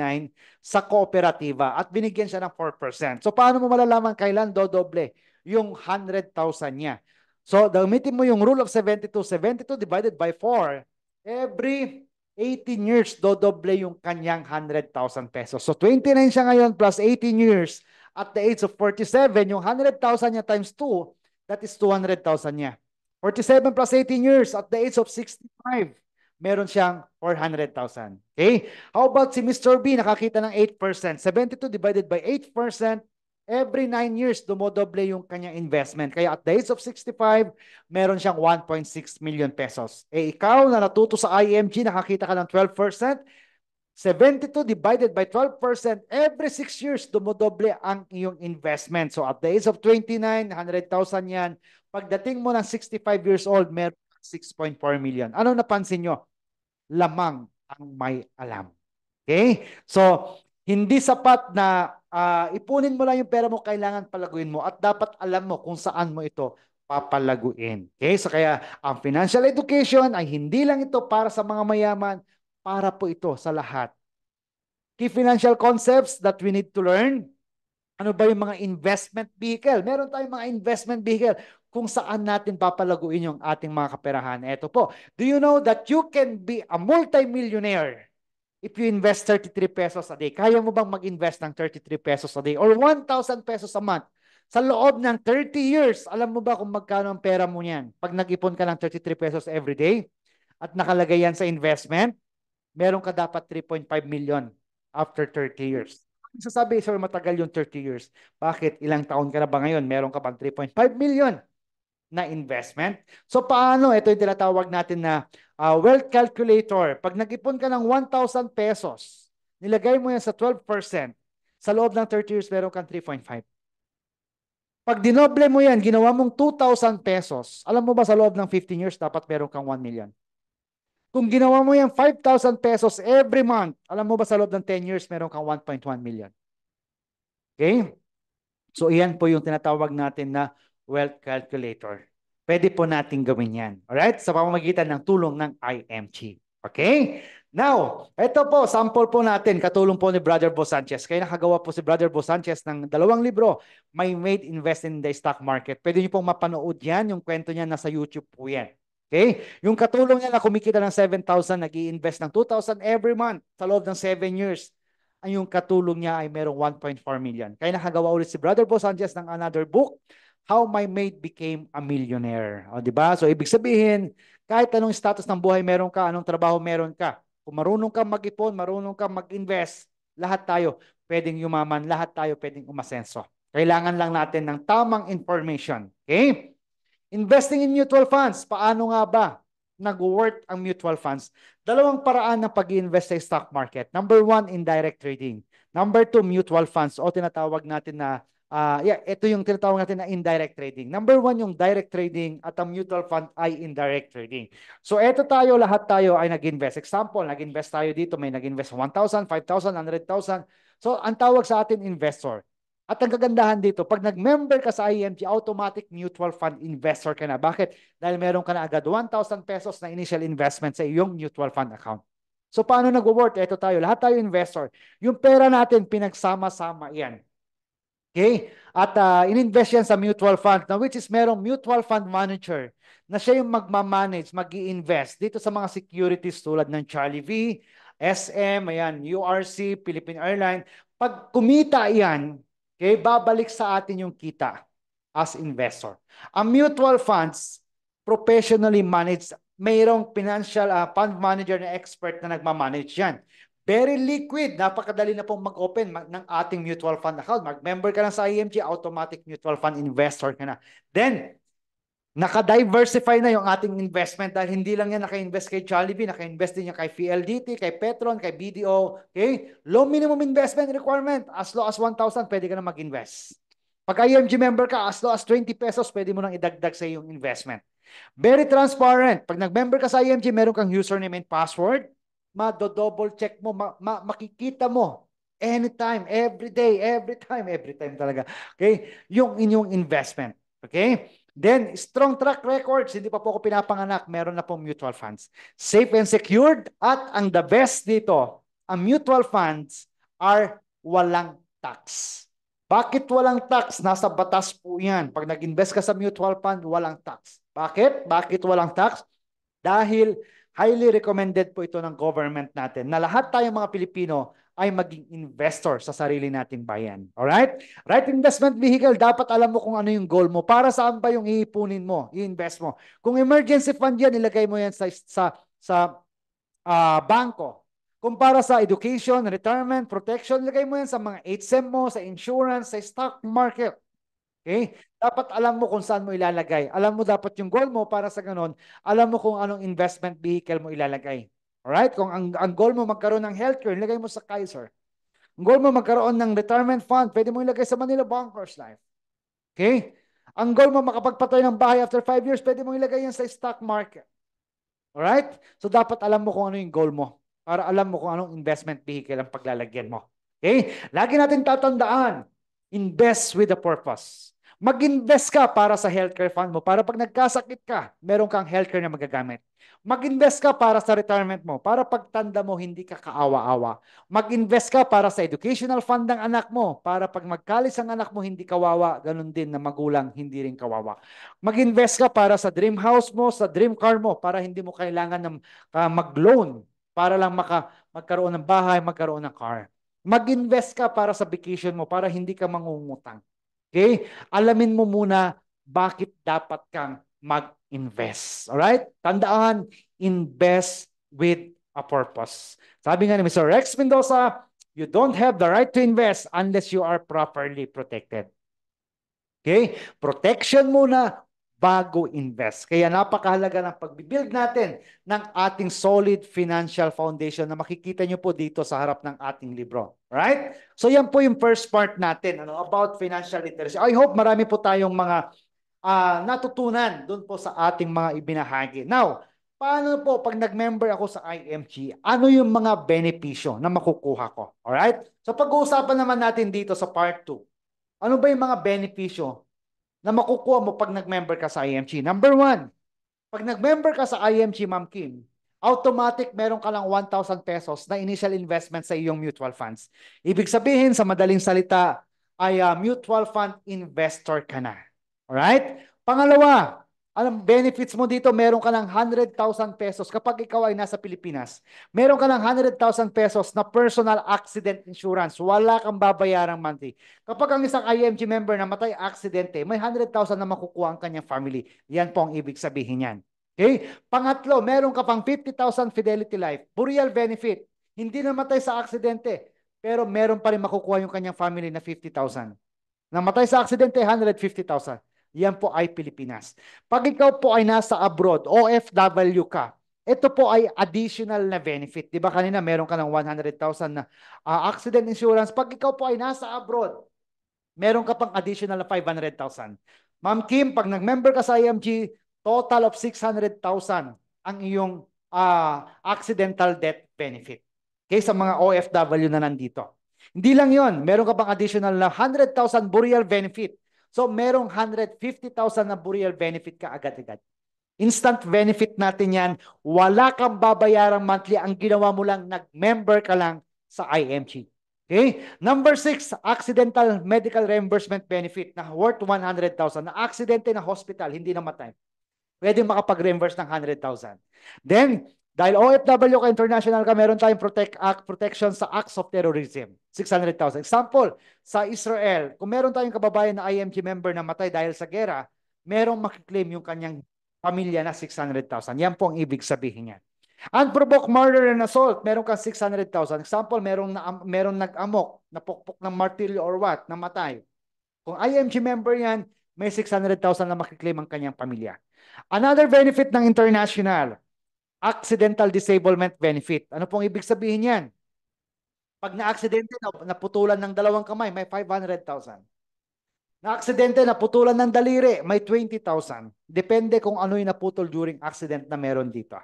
Speaker 1: sa kooperatiba at binigyan siya ng 4%. So, paano mo malalaman kailan dodoble yung 100,000 niya? So, gamitin mo yung rule of 72. 72 divided by 4. Every 18 years, dodoble yung kanyang 100,000 pesos. So, 29 siya ngayon plus 18 years. At the age of 47, yung 100,000 niya times 2, that is 200,000 niya. 47 plus 18 years, at the age of 65, meron siyang 400,000. Okay? How about si Mr. B, nakakita ng 8%. 72 divided by 8%, every 9 years, dumodoble yung kanyang investment. Kaya at the age of 65, meron siyang 1.6 million pesos. Eh ikaw na natuto sa IMG, nakakita ka ng 12%, 72 divided by 12%, every 6 years, dumodoble ang iyong investment. So at the age of 29, 100,000 yan. Pagdating mo ng 65 years old, meron 6.4 million. Ano napansin nyo? Lamang ang may alam. Okay? So, hindi sapat na ipunin mo lang yung pera mo, kailangan palaguin mo at dapat alam mo kung saan mo ito papalaguin. Okay? So, kaya ang financial education ay hindi lang ito para sa mga mayaman, para po ito sa lahat. Key financial concepts that we need to learn. Ano ba yung mga investment vehicle? Meron tayong mga investment vehicle kung saan natin papalaguin yung ating mga kaperahan. Ito po. Do you know that you can be a multi-millionaire if you invest 33 pesos a day? Kaya mo bang mag-invest ng 33 pesos a day or 1,000 pesos a month? Sa loob ng 30 years, alam mo ba kung magkano ang pera mo niyan? Pag nag-ipon ka ng 33 pesos every day at nakalagay yan sa investment, meron ka dapat 3.5 million after 30 years. Sasabi, sir, matagal yung 30 years. Bakit? Ilang taon ka na ba ngayon? Meron ka bang 3.5 million na investment? So paano? Ito yung tinatawag natin na wealth calculator. Pag nag-ipon ka ng 1,000 pesos, nilagay mo yan sa 12%, sa loob ng 30 years, meron kang 3.5. Pag dinoble mo yan, ginawa mong 2,000 pesos, alam mo ba sa loob ng 15 years, dapat meron kang 1 million. Kung ginawa mo yan 5,000 pesos every month, alam mo ba sa loob ng 10 years, meron kang 1.1 million. Okay? So, iyan po yung tinatawag natin na wealth calculator. Pwede po natin gawin yan. Alright? Sa pamamagitan ng tulong ng IMG. Okay? Now, ito po, sample po natin, katulong po ni Brother Bo Sanchez. Kaya nakagawa po si Brother Bo Sanchez ng 2 libro, My Made Invest in the Stock Market. Pwede niyo pong mapanood yan, yung kwento niya nasa YouTube po yan. Okay? Yung katulong niya na kumikita ng 7,000, nag-i-invest ng 2,000 every month sa loob ng 7 years. Ang yung katulong niya ay merong 1.4 million. Kaya nakagawa ulit si Brother Bo Sanchez ng another book, How My Mate Became a Millionaire. O, diba? So, ibig sabihin, kahit anong status ng buhay meron ka, anong trabaho meron ka, kung marunong kang mag-ipon, marunong kang mag-invest, lahat tayo pwedeng yumaman, lahat tayo pwedeng umasenso. Kailangan lang natin ng tamang information. Okay? Investing in mutual funds, paano nga ba nag-work ang mutual funds? Dalawang paraan ng pag-invest sa stock market. Number 1, indirect trading. Number 2, mutual funds o tinatawag natin na, ito yung tinatawag natin na indirect trading. Number 1, yung direct trading at ang mutual fund ay indirect trading. So ito tayo, lahat tayo ay nag-invest. Example, nag-invest tayo dito, may nag-invest 1,000, 5,000, 100,000. So ang tawag sa atin investor. At ang kagandahan dito, pag nag-member ka sa IMG, automatic mutual fund investor ka na. Bakit? Dahil meron ka na agad 1,000 pesos na initial investment sa iyong mutual fund account. So paano nag-work? Ito tayo, lahat tayo investor. Yung pera natin, pinagsama-sama yan. Okay? At in-invest yan sa mutual fund, na which is merong mutual fund manager na siya yung magmamanage, mag-i-invest dito sa mga securities tulad ng Charlie V, SM, ayan, URC, Philippine Airlines. Pag kumita yan, okay, babalik sa atin yung kita as investor. Ang mutual funds, professionally managed, mayroong financial fund manager na expert na nagmamanage yan. Very liquid. Napakadali na pong mag-open ng ating mutual fund account. Mag-member ka lang sa IMG, automatic mutual fund investor ka na. Then, naka-diversify na yung ating investment dahil hindi lang yan naka-invest kay Jollibee, naka-invest din yan kay PLDT, kay Petron, kay BDO. Okay? Low minimum investment requirement. As low as 1,000, pwede ka na mag-invest. Pag IMG member ka, as low as 20 pesos, pwede mo nang idagdag sa iyong investment. Very transparent. Pag nag-member ka sa IMG, meron kang username and password. Ma-double check mo, makikita mo anytime, every day, every time talaga. Okay? Yung inyong investment. Okay? Then, strong track records. Hindi pa po ako pinapanganak. Meron na pong mutual funds. Safe and secured. At ang the best dito, ang mutual funds are walang tax. Bakit walang tax? Nasa batas po yan. Pag nag-invest ka sa mutual fund, walang tax. Bakit? Bakit walang tax? Dahil highly recommended po ito ng government natin na lahat tayong mga Pilipino ay maging investor sa sarili nating bayan. Alright? Right investment vehicle, dapat alam mo kung ano yung goal mo. Para saan ba yung iipunin mo, i-invest mo. Kung emergency fund yan, ilagay mo yan sa bangko. Kung para sa education, retirement, protection, ilagay mo yan sa mga HM mo, sa insurance, sa stock market. Okay? Dapat alam mo kung saan mo ilalagay. Alam mo dapat yung goal mo para sa ganun, alam mo kung anong investment vehicle mo ilalagay. Alright? Kung ang goal mo magkaroon ng healthcare, ilagay mo sa Kaiser. Ang goal mo magkaroon ng retirement fund, pwede mo ilagay sa Manila Bankers Life. Okay? Ang goal mo makapagpatay ng bahay after 5 years, pwede mo ilagay yan sa stock market. Alright? So dapat alam mo kung ano yung goal mo para alam mo kung anong investment vehicle ang paglalagyan mo. Okay? Lagi natin tatandaan, invest with a purpose. Mag-invest ka para sa healthcare fund mo para pag nagkasakit ka, meron kang healthcare na magagamit. Mag-invest ka para sa retirement mo para pagtanda mo hindi ka kaawa-awa. Mag-invest ka para sa educational fund ng anak mo para pag magkalis ang anak mo hindi kawawa, ganun din na magulang hindi rin kawawa. Mag-invest ka para sa dream house mo, sa dream car mo para hindi mo kailangan ng mag-loan para lang magkaroon ng bahay, magkaroon ng car. Mag-invest ka para sa vacation mo para hindi ka mangungutang. Okay? Alamin mo muna bakit dapat kang mag-invest. Alright? Tandaan, invest with a purpose. Sabi nga ni Mr. Rex Mendoza, you don't have the right to invest unless you are properly protected. Okay? Protection muna bago invest. Kaya napakahalaga ng pagbibuild natin ng ating solid financial foundation na makikita nyo po dito sa harap ng ating libro. Right? So yan po yung first part natin about financial literacy. I hope marami po tayong mga natutunan doon po sa ating mga ibinahagi. Now, paano po pag nag-member ako sa IMG, ano yung mga benepisyo na makukuha ko? Alright? So pag-uusapan naman natin dito sa part 2. Ano ba yung mga benepisyo na makukuha mo pag nag-member ka sa IMG? Number 1, pag nag-member ka sa IMG, Ma'am Kim, automatic meron ka lang 1,000 pesos na initial investment sa iyong mutual funds. Ibig sabihin, sa madaling salita, ay mutual fund investor ka na. Alright? Pangalawa, anong benefits mo dito? Meron ka ng 100,000 pesos kapag ikaw ay nasa Pilipinas. Meron ka ng 100,000 pesos na personal accident insurance. Wala kang babayarang monthly. Kapag ang isang IMG member namatay aksidente, may 100,000 na makukuha ang kanyang family. Yan po ang ibig sabihin yan. Okay? Pangatlo, meron ka pang 50,000 Fidelity Life. Burial benefit. Hindi namatay sa aksidente, pero meron pa rin makukuha yung kanyang family na 50,000. Namatay sa aksidente, 150,000. Yan po ay Pilipinas. Pag ikaw po ay nasa abroad, OFW ka, ito po ay additional na benefit. Di ba kanina meron ka ng 100,000 na accident insurance. Pag ikaw po ay nasa abroad, meron ka pang additional na 500,000. Ma'am Kim, pag nag-member ka sa IMG, total of 600,000 ang iyong accidental death benefit. Okay, sa mga OFW na nandito. Hindi lang yon, meron ka pang additional na 100,000 burial benefit. So, merong 150,000 na burial benefit ka agad-agad. Instant benefit natin yan. Wala kang babayarang monthly. Ang ginawa mo lang, nag-member ka lang sa IMG. Okay? Number 6, accidental medical reimbursement benefit na worth 100,000. Na aksidente na hospital, hindi namatay. Pwede makapag-reimburse ng 100,000. Then, dahil OFW ka, international ka, meron tayong protection sa acts of terrorism. 600,000. Example, sa Israel, kung meron tayong kababayan na IMG member na matay dahil sa gera, merong makiklaim yung kanyang pamilya na 600,000. Yan po ang ibig sabihin niya. Unprovoked murder and assault, meron kang 600,000. Example, merong nag-amok, napukpok ng martilyo or what, namatay. Kung IMG member yan, may 600,000 na makiklaim ang kanyang pamilya. Another benefit ng international, accidental disablement benefit. Ano pong ibig sabihin yan? Pag na-aksidente, naputulan ng 2 kamay, may 500,000. Na-aksidente, naputulan ng daliri, may 20,000. Depende kung ano yung naputol during accident na meron dito.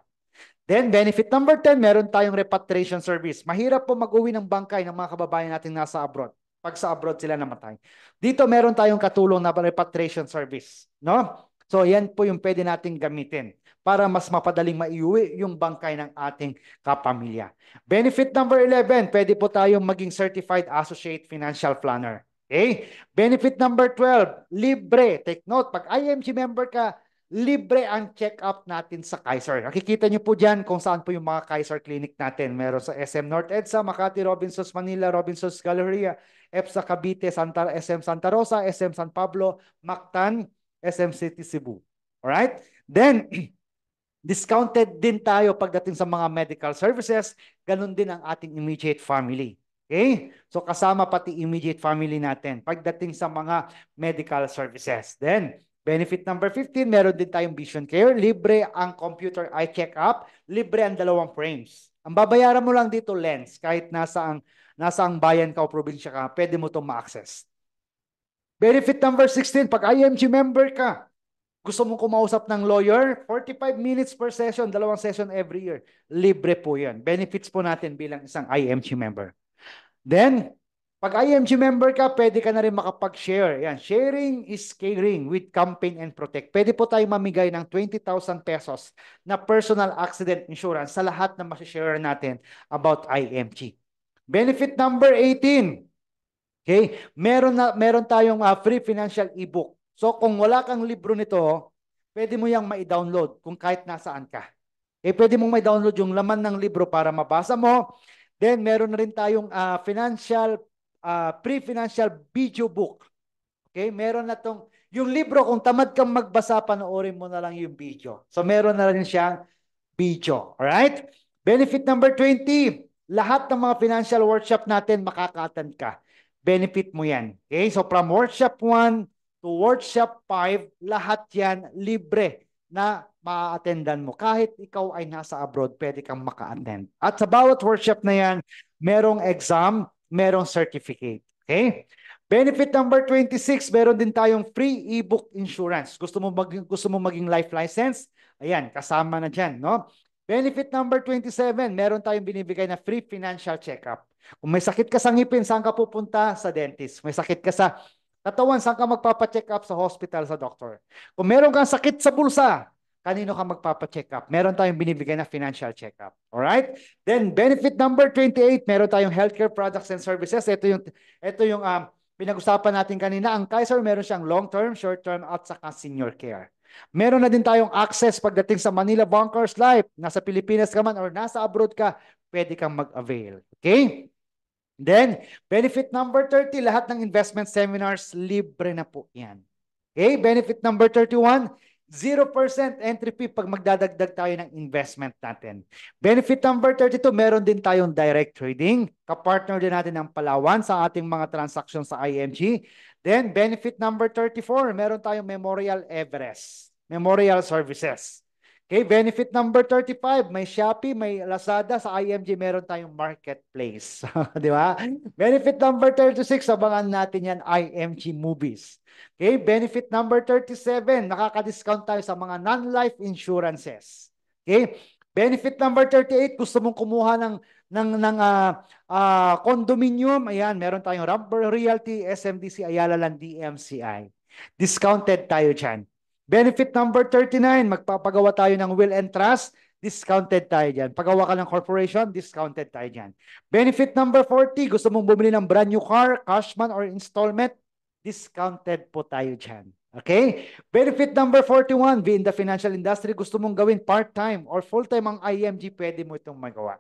Speaker 1: Then, benefit number 10, meron tayong repatriation service. Mahirap po mag-uwi ng bangkay ng mga kababayan natin nasa abroad. Pag sa abroad sila namatay. Dito meron tayong katulong na repatriation service. No? So, yan po yung pwede nating gamitin para mas mapadaling maiuwi yung bangkay ng ating kapamilya. Benefit number 11, pwede po tayong maging Certified Associate Financial Planner. Okay? Benefit number 12, libre. Take note, pag IMG member ka, libre ang check-up natin sa Kaiser. Nakikita niyo po dyan kung saan po yung mga Kaiser Clinic natin. Meron sa SM North EDSA, Makati, Robinsons Manila, Robinsons Galleria, EPSA Cavite, SM Santa Rosa, SM San Pablo, Mactan, SM City Cebu. Alright? Then, discounted din tayo pagdating sa mga medical services, ganun din ang ating immediate family. Okay? So kasama pati immediate family natin pagdating sa mga medical services. Then, benefit number 15, meron din tayong vision care. Libre ang computer eye check-up. Libre ang 2 frames. Ang babayaran mo lang dito, lens. Kahit nasa ang bayan ka o probinsya ka, pwede mo itong ma-access. Benefit number 16, pag IMG member ka, gusto mong kumausap ng lawyer, 45 minutes per session, 2 session every year. Libre po yan. Benefits po natin bilang isang IMG member. Then, pag IMG member ka, pwede ka na rin makapag-share. Yan. Sharing is caring with Campaign and Protect. Pwede po tayo mamigay ng 20,000 pesos na personal accident insurance sa lahat na masishare natin about IMG. Benefit number 18. Okay? Meron tayong free financial ebook. So kung wala kang libro nito, pwede mo yang ma-download kung kahit nasaan ka. Pwede mong ma-download yung laman ng libro para mabasa mo. Then meron na rin tayong pre-financial video book. Okay? Meron na tong yung libro, kung tamad kang magbasa, panoorin mo na lang yung video. So meron na rin siyang video. Alright? Benefit number 20, lahat ng mga financial workshop natin makaka-attend ka. Benefit mo yan. Okay? So from workshop 1 to workshop 5, lahat yan libre na ma-attendan mo. Kahit ikaw ay nasa abroad, pwede kang maka-attend. At sa bawat workshop na yan, merong exam, merong certificate. Okay? Benefit number 26, meron din tayong free ebook insurance. Gusto mo maging life license? Ayan, kasama na dyan, no? Benefit number 27, meron tayong binibigay na free financial checkup. Kung may sakit ka sa ngipin, saan ka pupunta? Sa dentist. May sakit ka sa katawan, saan ka magpapacheck up? Sa hospital, sa doctor. Kung meron kang sakit sa bulsa, kanino ka magpapacheck up? Meron tayong binibigay na financial checkup. Alright? Then, benefit number 28, meron tayong healthcare products and services. Ito yung pinag-usapan natin kanina. Ang Kaiser, meron siyang long-term, short-term, at saka senior care. Meron na din tayong access pagdating sa Manila Bankers Life. Nasa Pilipinas ka man or nasa abroad ka, pwede kang mag-avail. Okay? Then, benefit number 30, lahat ng investment seminars, libre na po yan. Okay? Benefit number 31, 0% entry fee pag magdadagdag tayo ng investment natin. Benefit number 32, meron din tayong direct trading. Kapartner din natin ng Palawan sa ating mga transactions sa IMG. Then, benefit number 34, meron tayong Memorial Everest. Memorial Services. Okay, benefit number 35, may Shopee, may Lazada, sa IMG meron tayong marketplace. Di ba? Benefit number 36, abangan natin yan, IMG Movies. Okay, benefit number 37, nakaka-discount tayo sa mga non-life insurances. Okay, benefit number 38, gusto mong kumuha ng condominium, ayan, meron tayong Rubber Realty, SMDC, Ayala Land, DMCI. Discounted tayo dyan. Benefit number 39, magpapagawa tayo ng will and trust, discounted tayo dyan. Pagawa ka ng corporation, discounted tayo dyan. Benefit number 40, gusto mong bumili ng brand new car, cashman or installment, discounted po tayo dyan. Okay? Benefit number 41, be in the financial industry, gusto mong gawin part-time or full-time ang IMG, pwede mo itong magawa.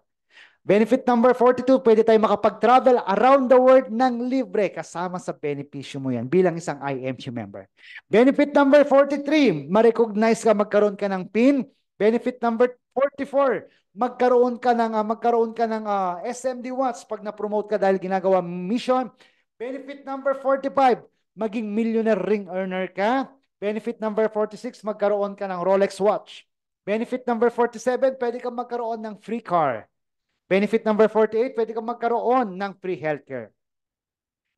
Speaker 1: Benefit number 42, pwede tayo makapag-travel around the world ng libre kasama sa benepisyo mo yan bilang isang IMG member. Benefit number 43, ma-recognize ka, magkaroon ka ng PIN. Benefit number 44, magkaroon ka ng SMD Watch pag na-promote ka dahil ginagawa mission. Benefit number 45, maging millionaire ring earner ka. Benefit number 46, magkaroon ka ng Rolex watch. Benefit number 47, pwede kang magkaroon ng free car. Benefit number 48, pwede kang magkaroon ng free healthcare.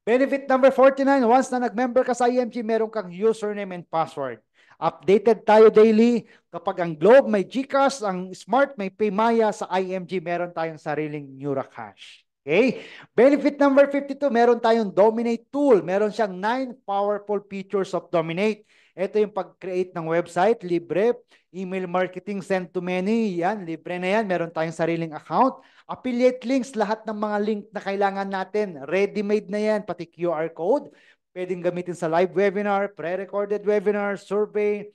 Speaker 1: Benefit number 49, once na nag-member ka sa IMG, meron kang username and password. Updated tayo daily. Kapag ang Globe may GCash, ang Smart may Paymaya, sa IMG meron tayong sariling NeuraCash. Okay? Benefit number 52, meron tayong Dominate tool. Meron siyang 9 powerful features of Dominate. Ito yung pag-create ng website, libre. Email marketing, send to many, yan, libre na yan. Meron tayong sariling account. Affiliate links, lahat ng mga link na kailangan natin, ready-made na yan, pati QR code. Pwedeng gamitin sa live webinar, pre-recorded webinar, survey,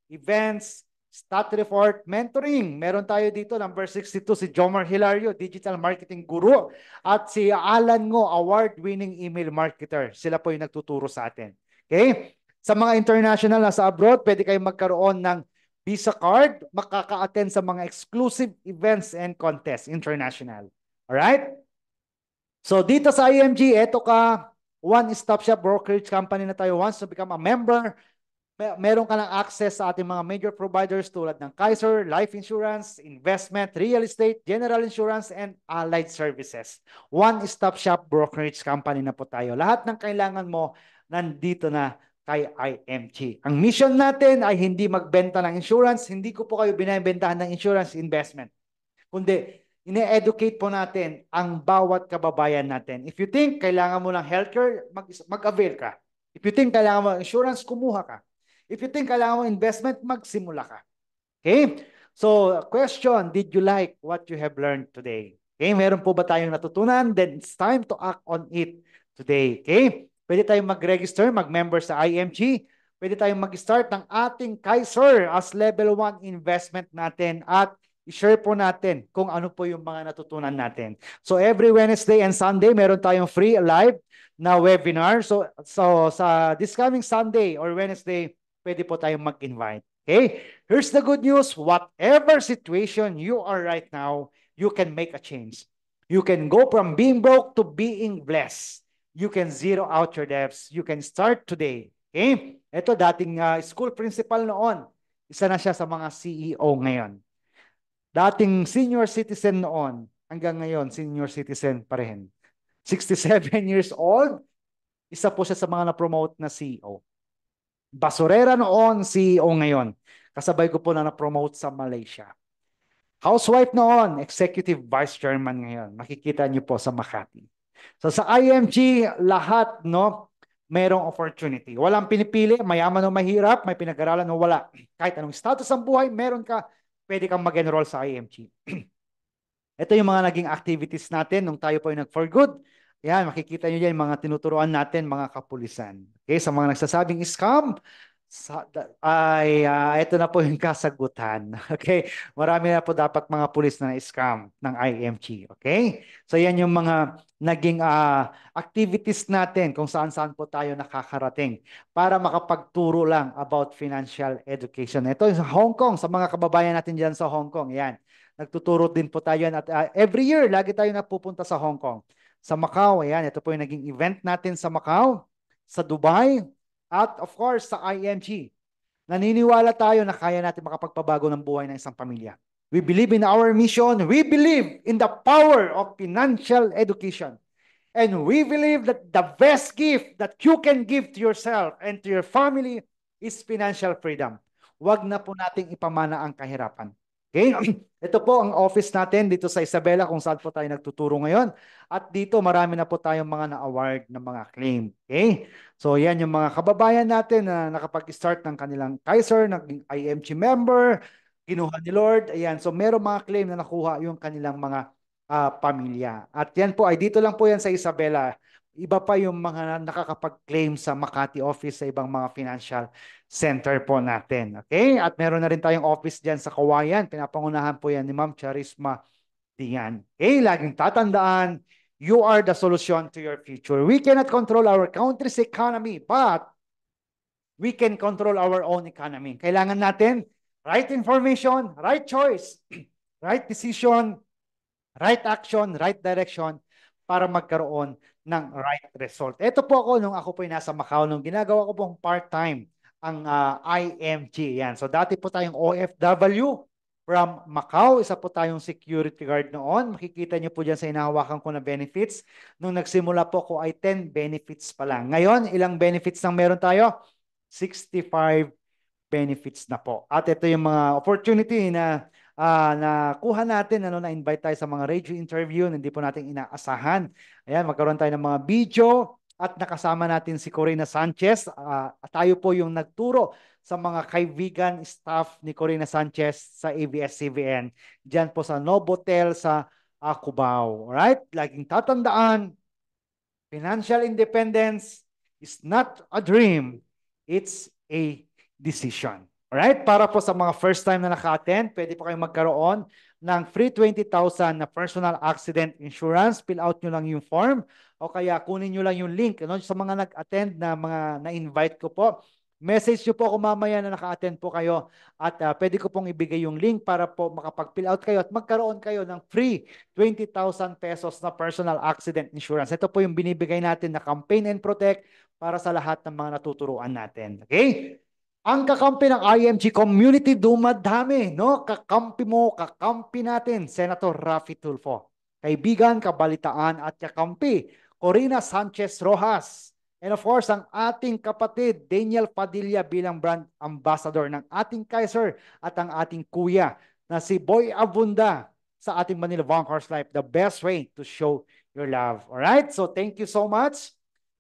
Speaker 1: events, stat report, mentoring. Meron tayo dito, number 62, si Jomar Hilario, Digital Marketing Guru, at si Alan Ngo, award-winning email marketer. Sila po yung nagtuturo sa atin. Okay? Sa mga international na sa abroad, pwede kayong magkaroon ng Visa card, makaka-attend sa mga exclusive events and contests international. Alright? So dito sa IMG, eto ka, one-stop shop brokerage company na tayo. Once to become a member, meron ka ng access sa ating mga major providers tulad ng Kaiser, life insurance, investment, real estate, general insurance, and allied services. One-stop shop brokerage company na po tayo. Lahat ng kailangan mo nandito na kay IMG. Ang mission natin ay hindi magbenta ng insurance. Hindi ko po kayo binibentahan ng insurance investment. Kundi ine-educate po natin ang bawat kababayan natin. If you think kailangan mo ng healthcare, mag-avail ka. If you think kailangan mo ng insurance, kumuha ka. If you think kailangan mo investment, magsimula ka. Okay? So, question, did you like what you have learned today? Okay, meron po ba tayong natutunan? Then it's time to act on it today. Okay? Pwede tayong mag-register, mag-member sa IMG. Pwede tayong mag-start ng ating Kaiser as level 1 investment natin at i-share po natin kung ano po yung mga natutunan natin. So every Wednesday and Sunday, meron tayong free live na webinar. So sa this coming Sunday or Wednesday, pwede po tayong mag-invite. Okay? Here's the good news. Whatever situation you are right now, you can make a change. You can go from being broke to being blessed. You can zero out your debts. You can start today. Okay? Ito dating school principal noon. Isa na siya sa mga CEO ngayon. Dating senior citizen noon. Hanggang ngayon, senior citizen pa rin. 67 years old. Isa po siya sa mga na-promote na CEO. Basurera noon, CEO ngayon. Kasabay ko po na-promote sa Malaysia. Housewife noon, Executive Vice Chairman ngayon. Makikita niyo po sa Makati. So sa IMG, lahat merong opportunity. Walang pinipili, mayaman o mahirap, may pinag-aralan o wala. Kahit anong status ng buhay, meron ka, pwede kang mag-enroll sa IMG. Ito yung mga naging activities natin nung tayo po yung nag-for good. Yan, makikita nyo yan, mga tinuturuan natin, mga kapulisan. Okay, sa mga nagsasabing scam, ito na po yung kasagutan. Okay, marami na po dapat mga pulis na scam ng IMG. Okay, so yan yung mga naging activities natin kung saan-saan po tayo nakakarating para makapagturo lang about financial education. Ito sa Hong Kong, sa mga kababayan natin dyan sa Hong Kong, yan. Nagtuturo din po tayo at every year lagi tayo napupunta sa Hong Kong. Sa Macau, ayan, ito po yung naging event natin sa Macau, sa Dubai, at of course sa IMG. Naniniwala tayo na kaya natin makapagpabago ng buhay ng isang pamilya. We believe in our mission. We believe in the power of financial education. And we believe that the best gift that you can give to yourself and to your family is financial freedom. Huwag na po nating ipamana ang kahirapan. Okay? Ito po ang office natin dito sa Isabela kung saan po tayo nagtuturo ngayon. At dito marami na po tayong mga na-award na mga claim. Okay? So yan yung mga kababayan natin na nakapag-start ng kanilang Kaiser, naging IMG member, kinuha ni Lord. Ayan. So meron mga claim na nakuha yung kanilang mga pamilya. At yan po ay dito lang po yan sa Isabela. Iba pa yung mga nakakapag-claim sa Makati office sa ibang mga financial center po natin. Okay? At meron na rin tayong office dyan sa Kawayan. Pinapangunahan po yan ni Ma'am Charisma Dian. Okay? Laging tatandaan, you are the solution to your future. We cannot control our country's economy, but we can control our own economy. Kailangan natin right information, right choice, right decision, right action, right direction para magkaroon ng right result. Ito po ako nung ako po ay nasa Macau, nung ginagawa ko pong part-time ang IMG. Yan. So dati po tayong OFW from Macau. Isa po tayong security guard noon. Makikita niyo po dyan sa inahawakan ko na benefits. Nung nagsimula po ko ay 10 benefits pa lang. Ngayon, ilang benefits nang meron tayo? 65 benefits na po. At ito yung mga opportunity na nakuha natin, na-invite tayo sa mga radio interview, hindi po natin inaasahan. Ayan, magkaroon tayo ng mga video at nakasama natin si Corina Sanchez. At tayo po yung nagturo sa mga kaibigan, staff ni Corina Sanchez sa ABS-CBN. Diyan po sa Novotel sa Cubao. Alright? Laging tatandaan, financial independence is not a dream. It's a decision. Alright, para po sa mga first time na naka-attend, pwede po kayong magkaroon ng free 20,000 na personal accident insurance. Fill out nyo lang yung form o kaya kunin nyo lang yung link. Ano, sa mga nag-attend na mga na-invite ko po, message nyo po ako mamaya na naka-attend po kayo at pwede ko pong ibigay yung link para po makapag-fill out kayo at magkaroon kayo ng free 20,000 pesos na personal accident insurance. Ito po yung binibigay natin na campaign and protect para sa lahat ng mga natuturuan natin. Okay? Ang kakampi ng IMG community dumadami, no? Kakampi mo, kakampi natin, Senator Raffy Tulfo. Kaibigan, kabalitaan at kakampi, Corina Sanchez Rojas. And of course, ang ating kapatid, Daniel Padilla bilang brand ambassador ng ating Kaiser at ang ating kuya na si Boy Abunda sa ating Manila Vanquers Life, the best way to show your love. Alright? So thank you so much.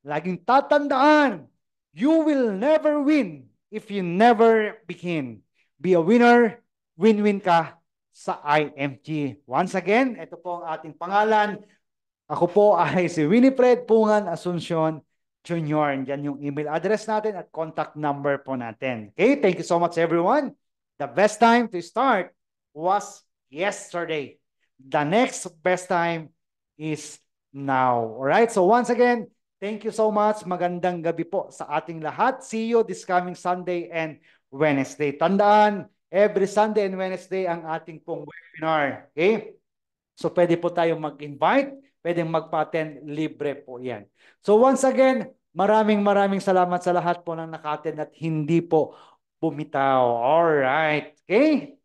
Speaker 1: Laging tatandaan, you will never win if you never begin. Be a winner, win-win ka sa IMG. Once again, ito po ang ating pangalan. Ako po ay si Winifred Pungan Asuncion Jr. Yan yung email address natin at contact number po natin. Okay, thank you so much everyone. The best time to start was yesterday. The next best time is now. Alright, so once again, thank you so much. Magandang gabi po sa ating lahat. See you this coming Sunday and Wednesday. Tandaan, every Sunday and Wednesday ang ating pong webinar. Okay? So pwede po tayong mag-invite, pwedeng magpa-attend, libre po yan. So once again, maraming salamat sa lahat po ng naka-attend at hindi po bumitaw. Alright. Okay?